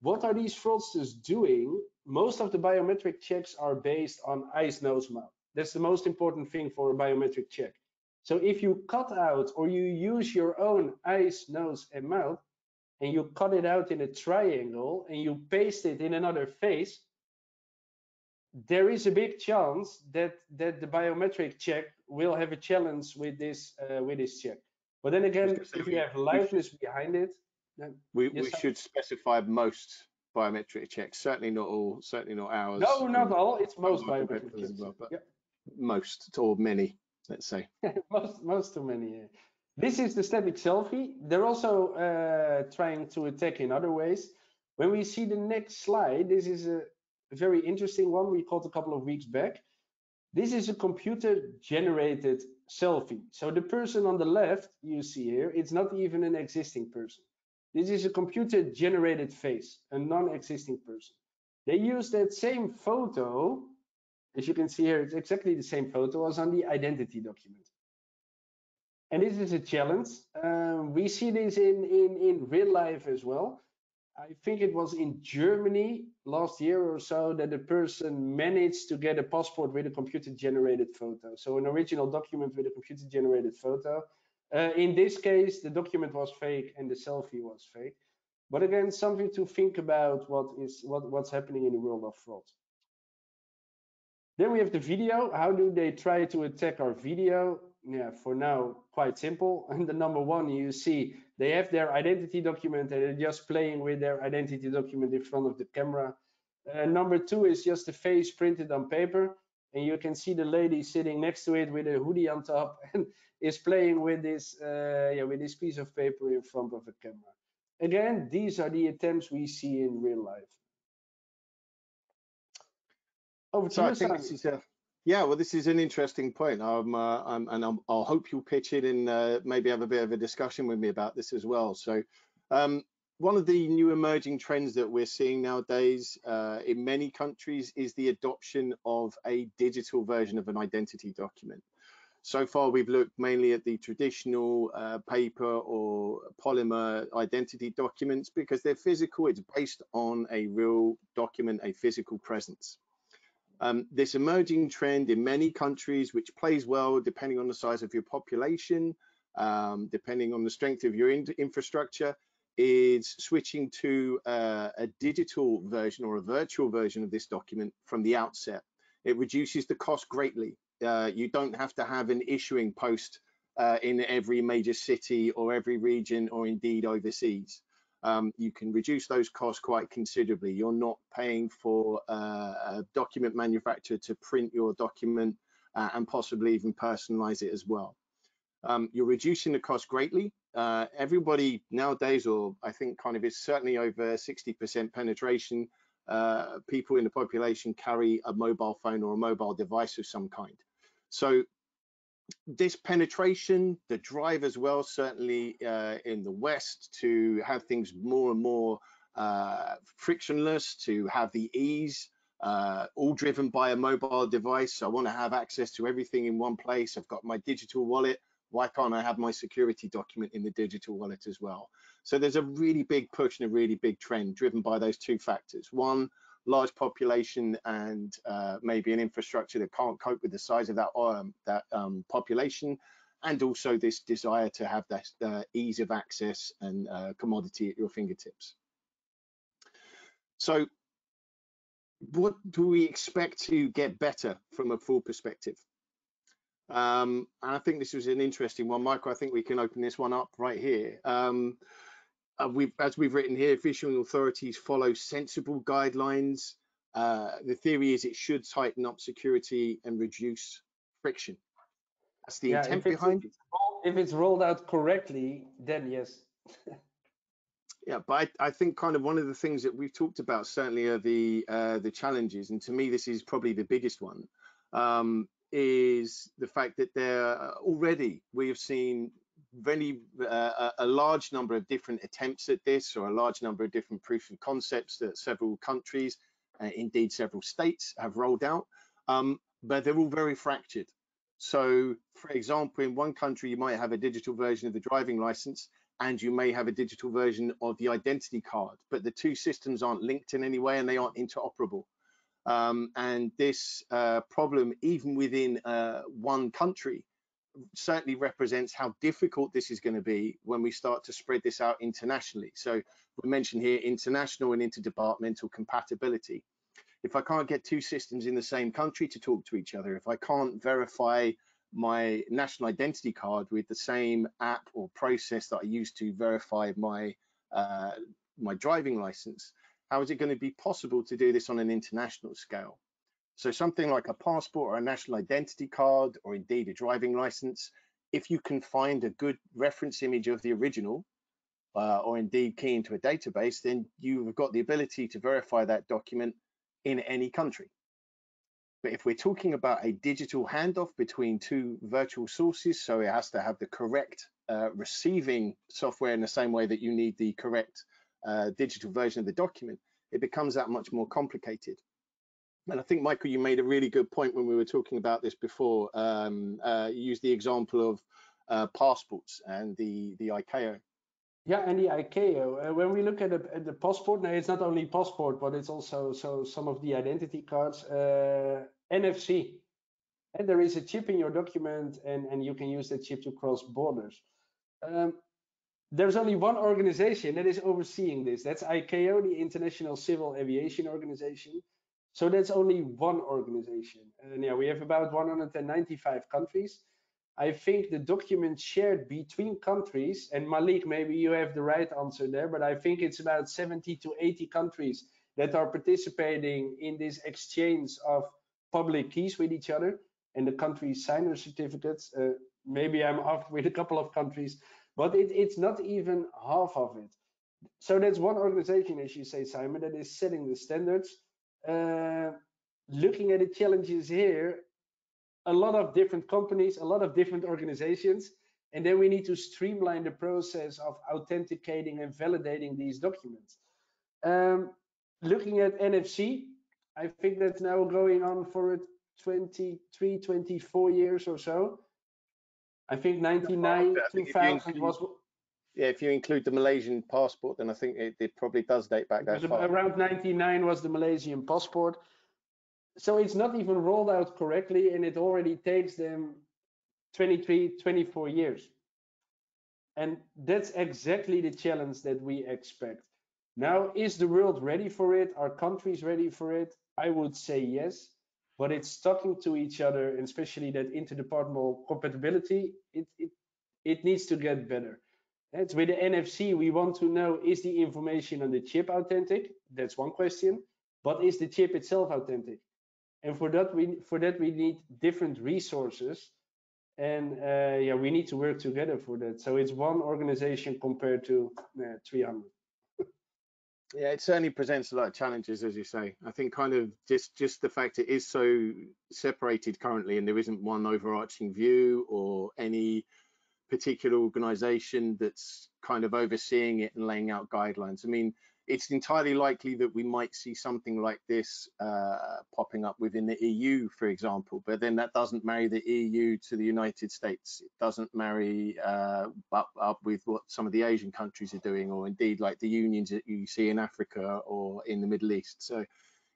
S2: What are these fraudsters doing? Most of the biometric checks are based on eyes, nose, mouth. That's the most important thing for a biometric check. So if you cut out or you use your own eyes, nose, and mouth, and you cut it out in a triangle and you paste it in another face, there is a big chance that the biometric check will have a challenge with this check. But then again, if you have liveness behind it, then
S1: we should specify most biometric checks. Certainly not all. Certainly not ours.
S2: No, not all. It's most biometric checks.
S1: Well, but yeah. Most or many, let's say.
S2: most too many. Yeah. This is the static selfie. They're also trying to attack in other ways. When we see the next slide, this is a very interesting one we caught a couple of weeks back. This is a computer-generated selfie. So the person on the left, you see here, it's not even an existing person. This is a computer-generated face, a non-existing person. They use that same photo, as you can see here, it's exactly the same photo as on the identity document. And this is a challenge. We see this in real life as well. I think it was in Germany last year or so that a person managed to get a passport with a computer-generated photo. So an original document with a computer-generated photo. In this case, the document was fake and the selfie was fake. But again, something to think about what's happening in the world of fraud. Then we have the video. How do they try to attack our video? Yeah, for now, quite simple. And the #1, you see, they have their identity document and they're just playing with their identity document in front of the camera. #2 is just a face printed on paper. And you can see the lady sitting next to it with a hoodie on top and is playing with this piece of paper in front of a camera. Again, these are the attempts we see in real life. Over to you, Simon.
S1: This is this is an interesting point. I'll hope you'll pitch it and maybe have a bit of a discussion with me about this as well. So one of the new emerging trends that we're seeing nowadays in many countries is the adoption of a digital version of an identity document. So far, we've looked mainly at the traditional paper or polymer identity documents because they're physical. It's based on a real document, a physical presence. This emerging trend in many countries, which plays well depending on the size of your population, depending on the strength of your infrastructure, is switching to a digital version or a virtual version of this document from the outset. It reduces the cost greatly. You don't have to have an issuing post in every major city or every region or indeed overseas. You can reduce those costs quite considerably. You're not paying for a document manufacturer to print your document and possibly even personalize it as well. You're reducing the cost greatly. Everybody nowadays, or I think kind of is certainly over 60% penetration, people in the population carry a mobile phone or a mobile device of some kind. So this penetration, the drive as well, certainly in the West, to have things more and more frictionless, to have the ease, all driven by a mobile device. I want to have access to everything in one place. I've got my digital wallet. Why can't I have my security document in the digital wallet as well? So there's a really big push and a really big trend driven by those two factors. One, large population and maybe an infrastructure that can't cope with the size of that population, and also this desire to have that ease of access and commodity at your fingertips. So what do we expect to get better from a fraud perspective? And I think this was an interesting one, Michael. I think we can open this one up right here. As we've written here, issuing authorities follow sensible guidelines. The theory is it should tighten up security and reduce friction. That's the intent behind it.
S2: If it's rolled out correctly, then yes.
S1: Yeah, but I think kind of one of the things that we've talked about certainly are the challenges, and to me this is probably the biggest one, is the fact that we have seen a large number of different attempts at this, or a large number of different proof of concepts that several countries, indeed several states, have rolled out, but they're all very fractured. So, for example, in one country you might have a digital version of the driving license, and you may have a digital version of the identity card, but the two systems aren't linked in any way and they aren't interoperable. And this problem, even within one country, certainly represents how difficult this is going to be when we start to spread this out internationally. So we mentioned here international and interdepartmental compatibility. If I can't get two systems in the same country to talk to each other, if I can't verify my national identity card with the same app or process that I use to verify my driving license, how is it going to be possible to do this on an international scale? So something like a passport or a national identity card, or indeed a driving license, if you can find a good reference image of the original, or indeed key into a database, then you've got the ability to verify that document in any country. But if we're talking about a digital handoff between two virtual sources, so it has to have the correct receiving software in the same way that you need the correct digital version of the document, it becomes that much more complicated. And I think, Michael, you made a really good point when we were talking about this before. You used the example of passports and the ICAO.
S2: Yeah, and the ICAO. When we look at the passport, now it's not only passport, but it's also some of the identity cards, NFC. And there is a chip in your document, and you can use that chip to cross borders. There's only one organization that is overseeing this. That's ICAO, the International Civil Aviation Organization. So that's only one organization. And yeah, we have about 195 countries. I think the documents shared between countries, and Malik, maybe you have the right answer there, but I think it's about 70 to 80 countries that are participating in this exchange of public keys with each other, and the countries sign their certificates. Maybe I'm off with a couple of countries, but it's not even half of it. So that's one organization, as you say, Simon, that is setting the standards. Looking at the challenges here, a lot of different companies, a lot of different organizations, and then we need to streamline the process of authenticating and validating these documents. Looking at NFC, I think that's now going on for 23, 24 years or so. I think 99, 2000 was...
S1: Yeah, if you include the Malaysian passport, then I think it probably does date back that far.
S2: Around 99 was the Malaysian passport. So it's not even rolled out correctly, and it already takes them 23, 24 years. And that's exactly the challenge that we expect. Now, is the world ready for it? Are countries ready for it? I would say yes, but it's talking to each other, and especially that interdepartmental compatibility, it needs to get better. It's with the NFC, we want to know, is the information on the chip authentic? That's one question. But is the chip itself authentic? And for that we need different resources, and yeah, we need to work together for that. So it's one organization compared to 300.
S1: Yeah, it certainly presents a lot of challenges, as you say. I think kind of just the fact it is so separated currently, and there isn't one overarching view or any particular organization that's kind of overseeing it and laying out guidelines. I mean, it's entirely likely that we might see something like this popping up within the EU, for example, but then that doesn't marry the EU to the United States. It doesn't marry up with what some of the Asian countries are doing, or indeed like the unions that you see in Africa or in the Middle East. So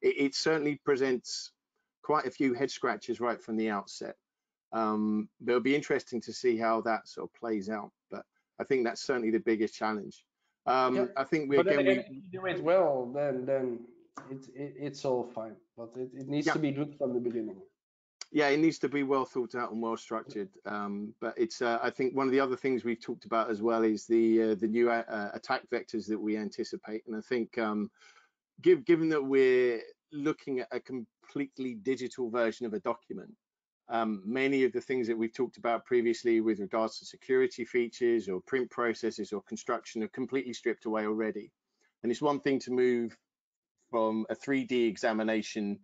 S1: it certainly presents quite a few head scratches right from the outset. It'll be interesting to see how that sort of plays out, but I think that's certainly the biggest challenge.
S2: Yeah,
S1: I think
S2: but then again, if you do it well, then it's all fine. But it needs
S1: yeah,
S2: to be good from the beginning.
S1: yeah, it needs to be well thought out and well structured. But it's I think one of the other things we've talked about as well is the new attack vectors that we anticipate, and I think given that we're looking at a completely digital version of a document, many of the things that we've talked about previously with regards to security features or print processes or construction are completely stripped away already. And it's one thing to move from a 3D examination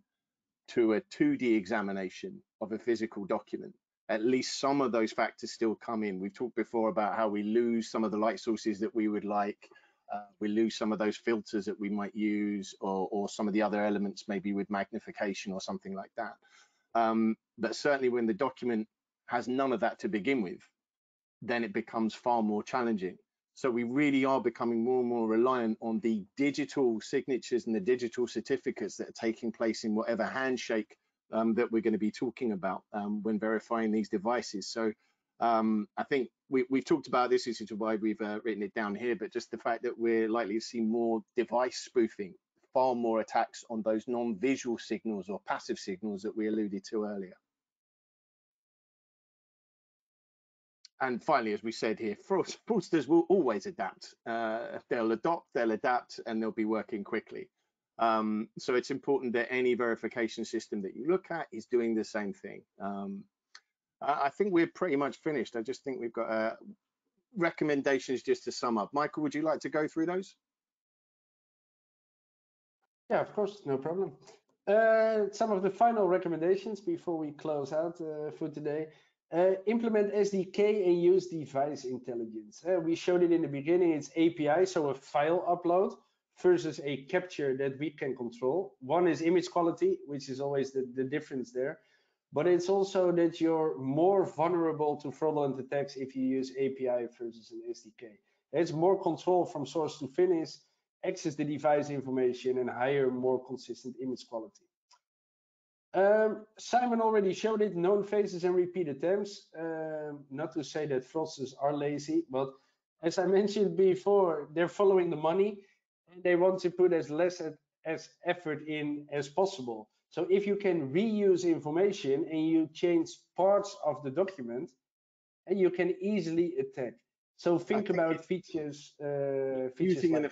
S1: to a 2D examination of a physical document. At least some of those factors still come in. We've talked before about how we lose some of the light sources that we would like. We lose some of those filters that we might use, or some of the other elements, maybe with magnification or something like that. But certainly when the document has none of that to begin with, then it becomes far more challenging. So we really are becoming more and more reliant on the digital signatures and the digital certificates that are taking place in whatever handshake that we're going to be talking about when verifying these devices. So I think we've talked about this, which is why we've written it down here, but just the fact that we're likely to see more device spoofing, far more attacks on those non-visual signals or passive signals that we alluded to earlier. And finally, as we said here, fraudsters will always adapt. They'll adapt, and they'll be working quickly. So it's important that any verification system that you look at is doing the same thing. I think we're pretty much finished. I just think we've got recommendations just to sum up. Michael, would you like to go through those?
S2: Yeah, of course, no problem. Some of the final recommendations before we close out for today. Implement SDK and use device intelligence. We showed it in the beginning, it's API, so a file upload versus a capture that we can control. One is image quality, which is always the difference there. But it's also that you're more vulnerable to fraudulent attacks if you use API versus an SDK. It's more control from source to finish, access the device information, and higher, more consistent image quality. Simon already showed it, known faces and repeat attempts. Not to say that fraudsters are lazy, but as I mentioned before, they're following the money and they want to put as less as effort in as possible. So if you can reuse information and you change parts of the document, and you can easily attack. So think about features.
S1: Using an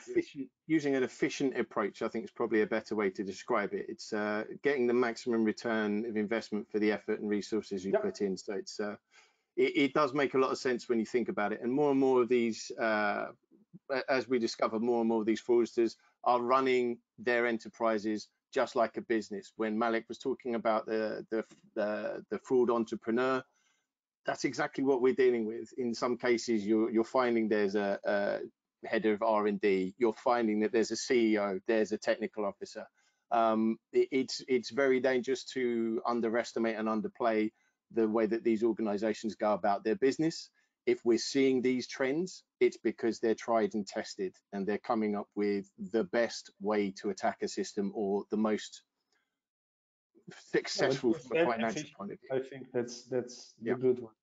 S1: efficient approach, I think, is probably a better way to describe it. It's getting the maximum return of investment for the effort and resources you put in. So it does make a lot of sense when you think about it. And more of these, as we discover, more and more of these fraudsters are running their enterprises just like a business. When Malik was talking about the fraud entrepreneur, that's exactly what we're dealing with. In some cases, you're finding there's a head of R&D, you're finding that there's a CEO, there's a technical officer. It's very dangerous to underestimate and underplay the way that these organizations go about their business. If we're seeing these trends, it's because they're tried and tested, and they're coming up with the best way to attack a system, or the most successful
S2: but
S1: from a financial point of view.
S2: I think that's the
S1: Yeah.
S2: good one.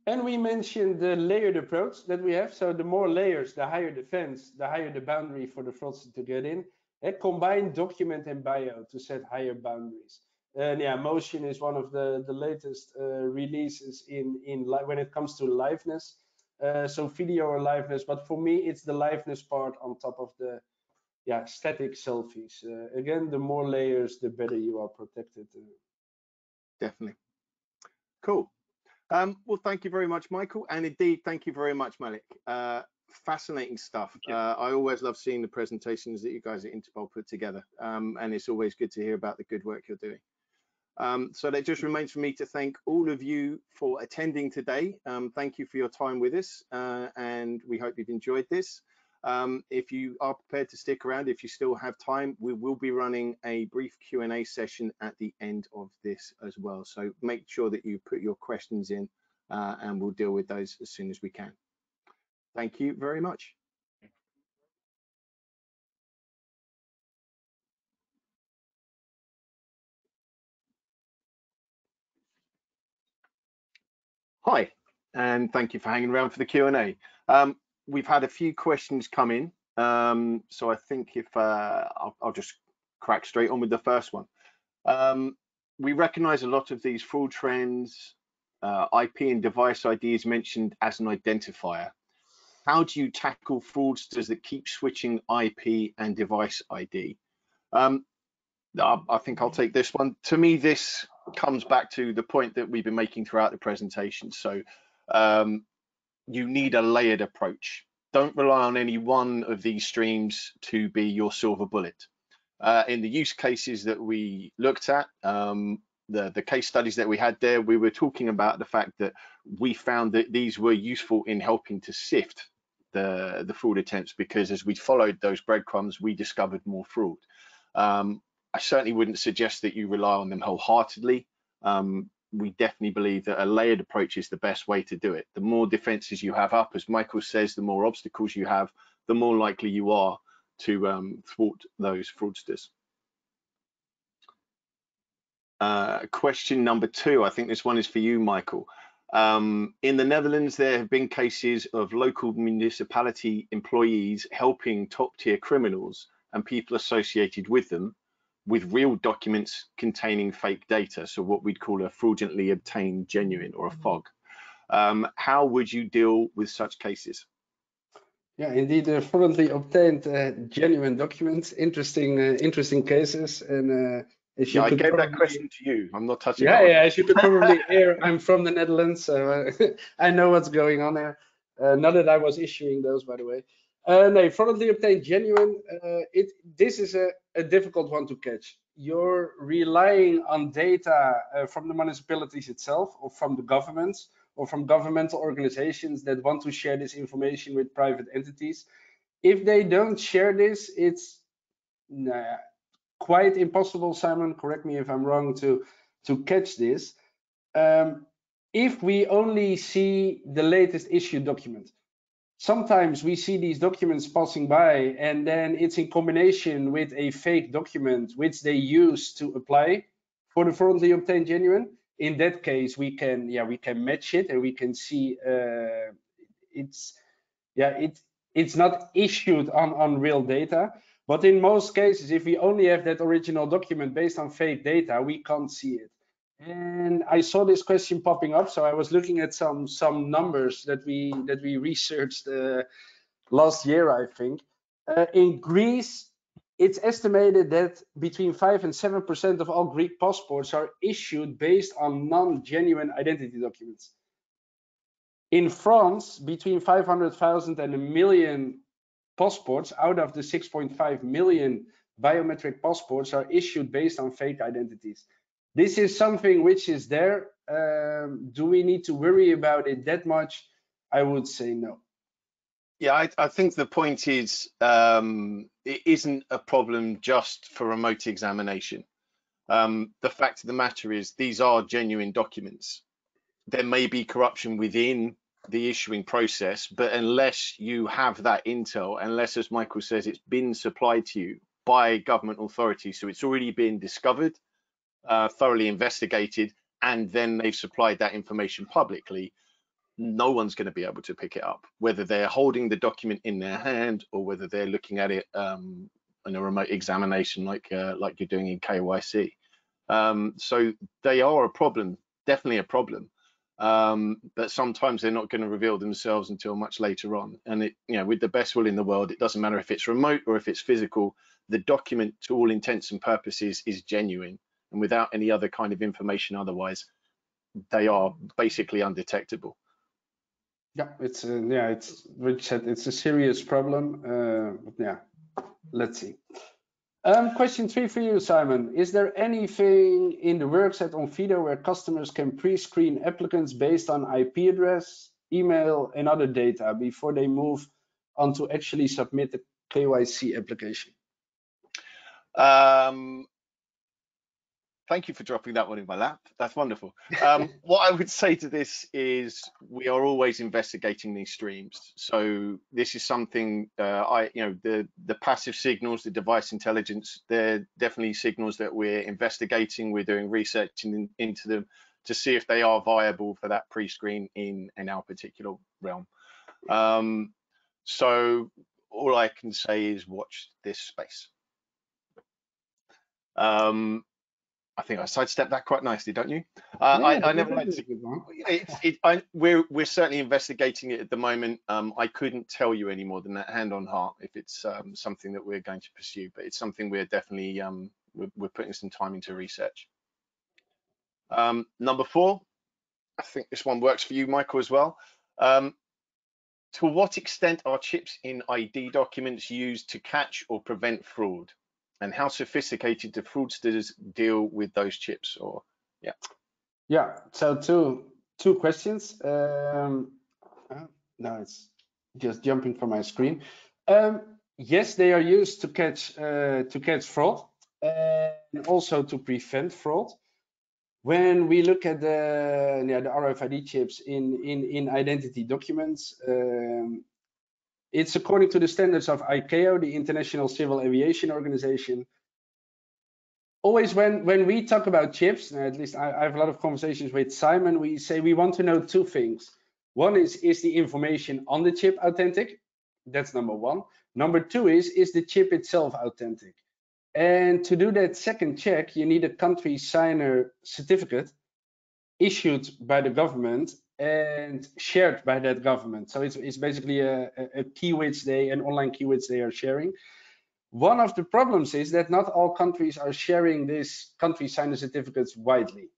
S2: And we mentioned the layered approach that we have. So the more layers, the higher the fence, the higher the boundary for the fraudster to get in. And combine document and bio to set higher boundaries. And yeah, Motion is one of the latest releases when it comes to liveness. So video or liveness, but for me, it's the liveness part on top of the static selfies. Again, the more layers, the better you are protected.
S1: Definitely. Cool. Well, thank you very much, Michael. And indeed, thank you very much, Malik. Fascinating stuff. I always love seeing the presentations that you guys at Interpol put together. And it's always good to hear about the good work you're doing. So that just remains for me to thank all of you for attending today. Thank you for your time with us, and we hope you've enjoyed this. If you are prepared to stick around, if you still have time, we will be running a brief Q&A session at the end of this as well. So make sure that you put your questions in, and we'll deal with those as soon as we can. Thank you very much. Hi, and thank you for hanging around for the Q&A. We've had a few questions come in, so I think if I'll just crack straight on with the first one. We recognize a lot of these fraud trends. IP and device ID is mentioned as an identifier. How do you tackle fraudsters that keep switching IP and device ID? I think I'll take this one. To me, this comes back to the point that we've been making throughout the presentation. So you need a layered approach. Don't rely on any one of these streams to be your silver bullet. In the use cases that we looked at, the case studies that we had there, we were talking about the fact that we found that these were useful in helping to sift the fraud attempts, because as we followed those breadcrumbs, we discovered more fraud. I certainly wouldn't suggest that you rely on them wholeheartedly. We definitely believe that a layered approach is the best way to do it. The more defenses you have up, as Michael says, the more obstacles you have, the more likely you are to thwart those fraudsters. Question number 2, I think this one is for you, Michael. In the Netherlands, there have been cases of local municipality employees helping top-tier criminals and people associated with them with real documents containing fake data, so what we'd call a fraudulently obtained genuine, or a FOG. How would you deal with such cases?
S2: Yeah, indeed, fraudulently obtained genuine documents. Interesting cases, and as you
S1: I
S2: could
S1: gave
S2: probably,
S1: that question to you. I'm not touching.
S2: Yeah, as you could probably hear, I'm from the Netherlands, so I know what's going on there. Not that I was issuing those, by the way. No, fraudulently obtained genuine. This is a difficult one to catch. You're relying on data from the municipalities itself, or from the governments, or from governmental organizations that want to share this information with private entities. If they don't share this, it's quite impossible, Simon, correct me if I'm wrong, to catch this. If we only see the latest issue document, sometimes we see these documents passing by, and then it's in combination with a fake document which they use to apply for the fraudulently obtained genuine. In that case, we can match it, and we can see it's not issued on real data. But in most cases, if we only have that original document based on fake data, we can't see it. And I saw this question popping up, so I was looking at some numbers that we researched last year, I think. In Greece, it's estimated that between 5 and 7% of all Greek passports are issued based on non-genuine identity documents. In France, between 500,000 and 1 million passports out of the 6.5 million biometric passports are issued based on fake identities. This is something which is there. Do we need to worry about it that much? I would say no.
S1: Yeah, I think the point is it isn't a problem just for remote examination. The fact of the matter is these are genuine documents. There may be corruption within the issuing process, but unless you have that intel, unless, as Michael says, it's been supplied to you, by government authorities. So it's already been discovered, thoroughly investigated, and then they've supplied that information publicly. No one's going to be able to pick it up, whether they're holding the document in their hand or whether they're looking at it in a remote examination like you're doing in KYC. So they are a problem, definitely a problem. But sometimes they're not going to reveal themselves until much later on. And it, with the best will in the world, it doesn't matter if it's remote or if it's physical. The document, to all intents and purposes, is genuine, and without any other kind of information otherwise, they are basically undetectable.
S2: Yeah, it's Rich said it's a serious problem. But yeah, let's see. Question 3 for you, Simon. Is there anything in the works at Onfido where customers can pre-screen applicants based on IP address, email, and other data before they move on to actually submit the KYC application?
S1: Thank you for dropping that one in my lap. That's wonderful. What I would say to this is we are always investigating these streams. So this is something the passive signals, the device intelligence, they're definitely signals that we're investigating. We're doing research into them to see if they are viable for that pre-screen in our particular realm. So all I can say is watch this space. I think I sidestepped that quite nicely, don't you? I never like to. We're certainly investigating it at the moment. I couldn't tell you any more than that, hand on heart, if it's something that we're going to pursue. But it's something we're definitely we're putting some time into research. Number 4, I think this one works for you, Michael, as well. To what extent are chips in ID documents used to catch or prevent fraud? And how sophisticated do fraudsters deal with those chips? Or
S2: So two questions. Now it's just jumping from my screen. Yes, they are used to catch fraud and also to prevent fraud. When we look at the RFID chips in identity documents, it's according to the standards of ICAO, the International Civil Aviation Organization. Always when we talk about chips, at least I have a lot of conversations with Simon, we say we want to know 2 things. One is the information on the chip authentic? That's number 1. Number 2 is the chip itself authentic? And to do that second check, you need a country signer certificate issued by the government and shared by that government. So it's basically a key which an online key which they are sharing. One of the problems is that not all countries are sharing these country signer certificates widely.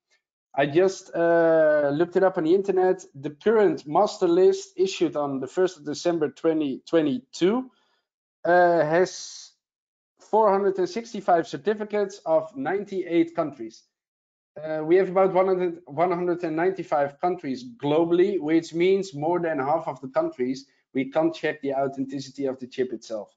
S2: I just looked it up on the internet. The current master list issued on the 1st of December 2022 has 465 certificates of 98 countries. We have about 195 countries globally, which means more than half of the countries we can't check the authenticity of the chip itself.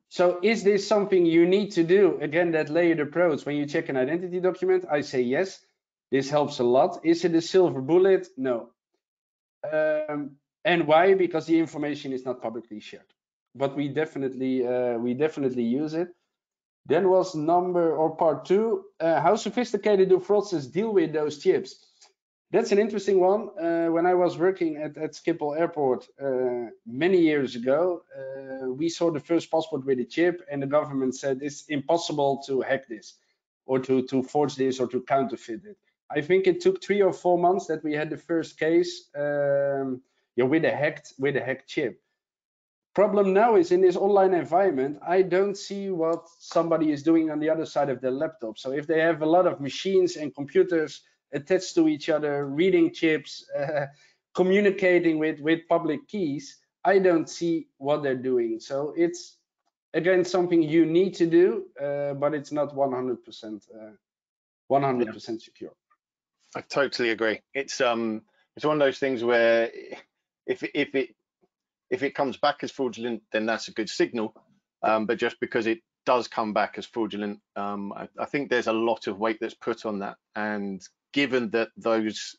S2: So is this something you need to do? Again, that layered approach when you check an identity document, I say yes. This helps a lot. Is it a silver bullet? No. And why? Because the information is not publicly shared. But we definitely use it. Then was part 2. How sophisticated do fraudsters deal with those chips? That's an interesting one. When I was working at Schiphol Airport many years ago, we saw the first passport with a chip, and the government said it's impossible to hack this, or to forge this, or to counterfeit it. I think it took 3 or 4 months that we had the first case with a hacked chip. Problem now is in this online environment, I don't see what somebody is doing on the other side of their laptop. So if they have a lot of machines and computers attached to each other, reading chips, communicating with public keys, I don't see what they're doing. So it's, again, something you need to do, but it's not 100% secure.
S1: I totally agree. It's one of those things where if it comes back as fraudulent, then that's a good signal. But just because it does come back as fraudulent, I think there's a lot of weight that's put on that. And given that those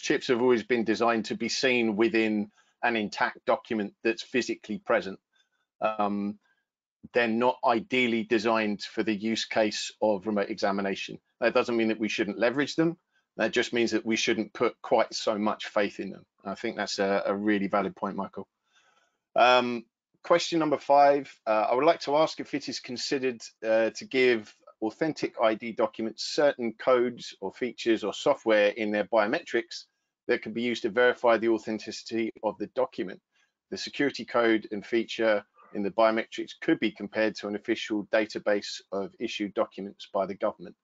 S1: chips have always been designed to be seen within an intact document that's physically present, they're not ideally designed for the use case of remote examination. That doesn't mean that we shouldn't leverage them. That just means that we shouldn't put quite so much faith in them. I think that's a really valid point, Michael. Question number 5, I would like to ask if it is considered to give authentic ID documents certain codes or features or software in their biometrics that can be used to verify the authenticity of the document. The security code and feature in the biometrics could be compared to an official database of issued documents by the government.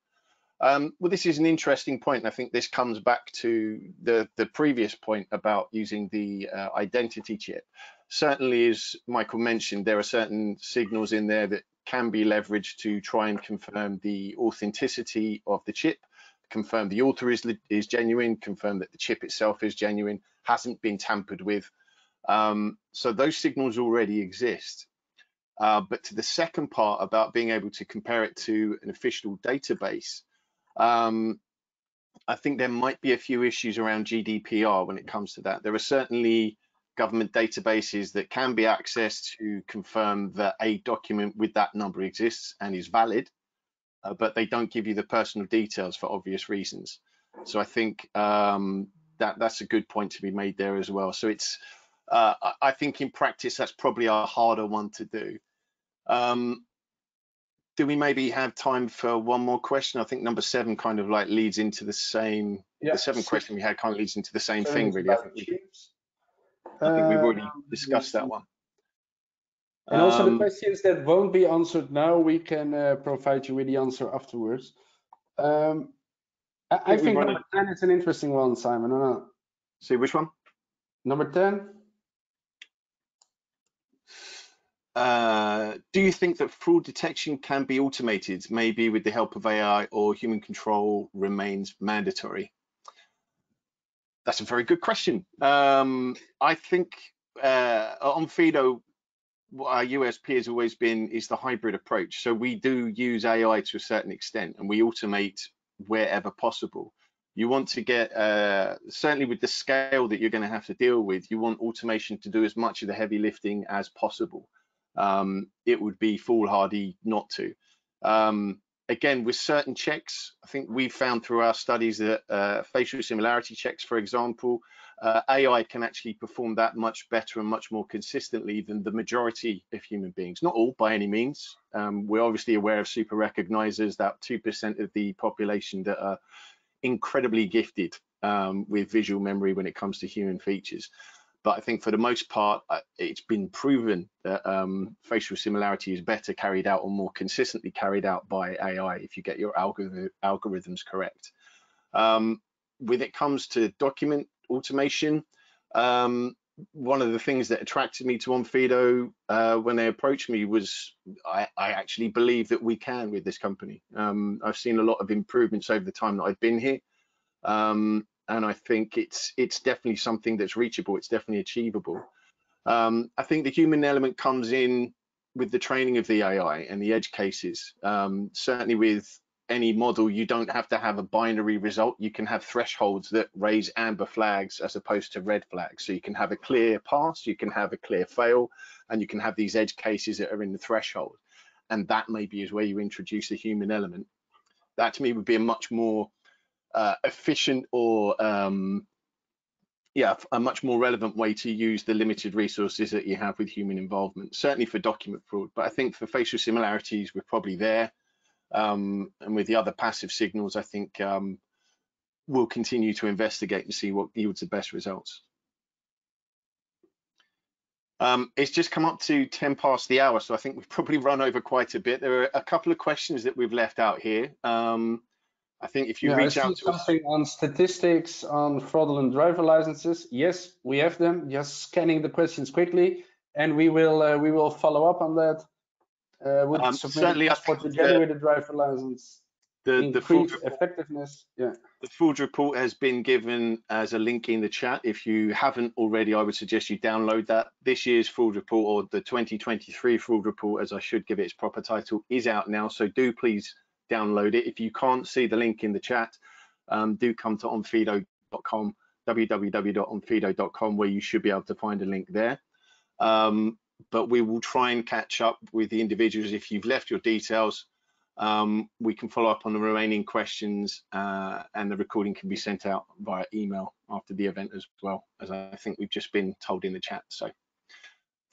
S1: Well, this is an interesting point, and I think this comes back to the previous point about using the identity chip. Certainly, as Michael mentioned, there are certain signals in there that can be leveraged to try and confirm the authenticity of the chip, confirm the author is genuine, confirm that the chip itself is genuine, hasn't been tampered with. So those signals already exist. But to the second part about being able to compare it to an official database, I think there might be a few issues around GDPR when it comes to that. There are certainly government databases that can be accessed to confirm that a document with that number exists and is valid, but they don't give you the personal details for obvious reasons. So I think that's a good point to be made there as well. So it's I think in practice that's probably a harder one to do. Do we maybe have time for one more question? I think number 7 kind of like leads into the same. Yeah, the 7th question we had kind of leads into the same thing, really. I think we've already discussed that one.
S2: And also the questions that won't be answered now, we can provide you with the answer afterwards. I think number 10 is an interesting one, Simon. Or not?
S1: See, which one?
S2: Number 10.
S1: Do you think that fraud detection can be automated, maybe with the help of AI, or human control remains mandatory? That's a very good question. I think Onfido, our USP has always been is the hybrid approach. So we do use AI to a certain extent, and we automate wherever possible. You want to get, certainly with the scale that you're going to have to deal with, you want automation to do as much of the heavy lifting as possible. It would be foolhardy not to. Again, with certain checks, I think we've found through our studies that facial similarity checks, for example, AI can actually perform that much better and much more consistently than the majority of human beings. Not all by any means. We're obviously aware of super recognizers, that 2% of the population that are incredibly gifted with visual memory when it comes to human features. But I think for the most part, it's been proven that facial similarity is better carried out or more consistently carried out by AI if you get your algorithms correct. When it comes to document automation, one of the things that attracted me to Onfido when they approached me was I actually believe that we can with this company. I've seen a lot of improvements over the time that I've been here. And I think it's definitely something that's reachable. It's definitely achievable. I think the human element comes in with the training of the AI and the edge cases. Certainly with any model, you don't have to have a binary result. You can have thresholds that raise amber flags as opposed to red flags. So you can have a clear pass, you can have a clear fail, and you can have these edge cases that are in the threshold. And that maybe is where you introduce the human element. That to me would be a much more efficient or a much more relevant way to use the limited resources that you have with human involvement, certainly for document fraud. But I think for facial similarities, we're probably there. And with the other passive signals, I think we'll continue to investigate and see what yields the best results. It's just come up to 10 past the hour, so I think we've probably run over quite a bit. There are a couple of questions that we've left out here. I think if you reach out to
S2: something on statistics on fraudulent driver licenses, yes, we have them. Just scanning the questions quickly, and we will follow up on that.
S1: Certainly,
S2: for to generate a driver license,
S1: the fraud
S2: effectiveness. Yeah,
S1: the fraud report has been given as a link in the chat. If you haven't already, I would suggest you download that. This year's fraud report, or the 2023 fraud report, as I should give it its proper title, is out now. So do please download it. If you can't see the link in the chat, do come to onfido.com, www.onfido.com, where you should be able to find a link there. but we will try and catch up with the individuals. If you've left your details, we can follow up on the remaining questions, and the recording can be sent out via email after the event as well, as I think we've just been told in the chat. So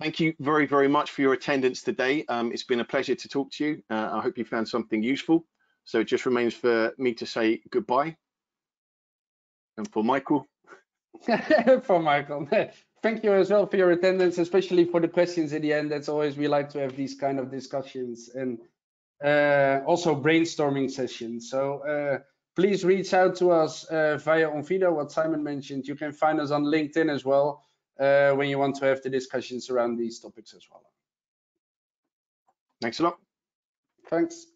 S1: thank you very, very much for your attendance today. It's been a pleasure to talk to you. I hope you found something useful. So it just remains for me to say goodbye. And for Michael.
S2: For Michael, thank you as well for your attendance, especially for the questions at the end. That's always, we like to have these kind of discussions and also brainstorming sessions. So please reach out to us via Onfido, what Simon mentioned. You can find us on LinkedIn as well when you want to have the discussions around these topics as well.
S1: Thanks a lot.
S2: Thanks.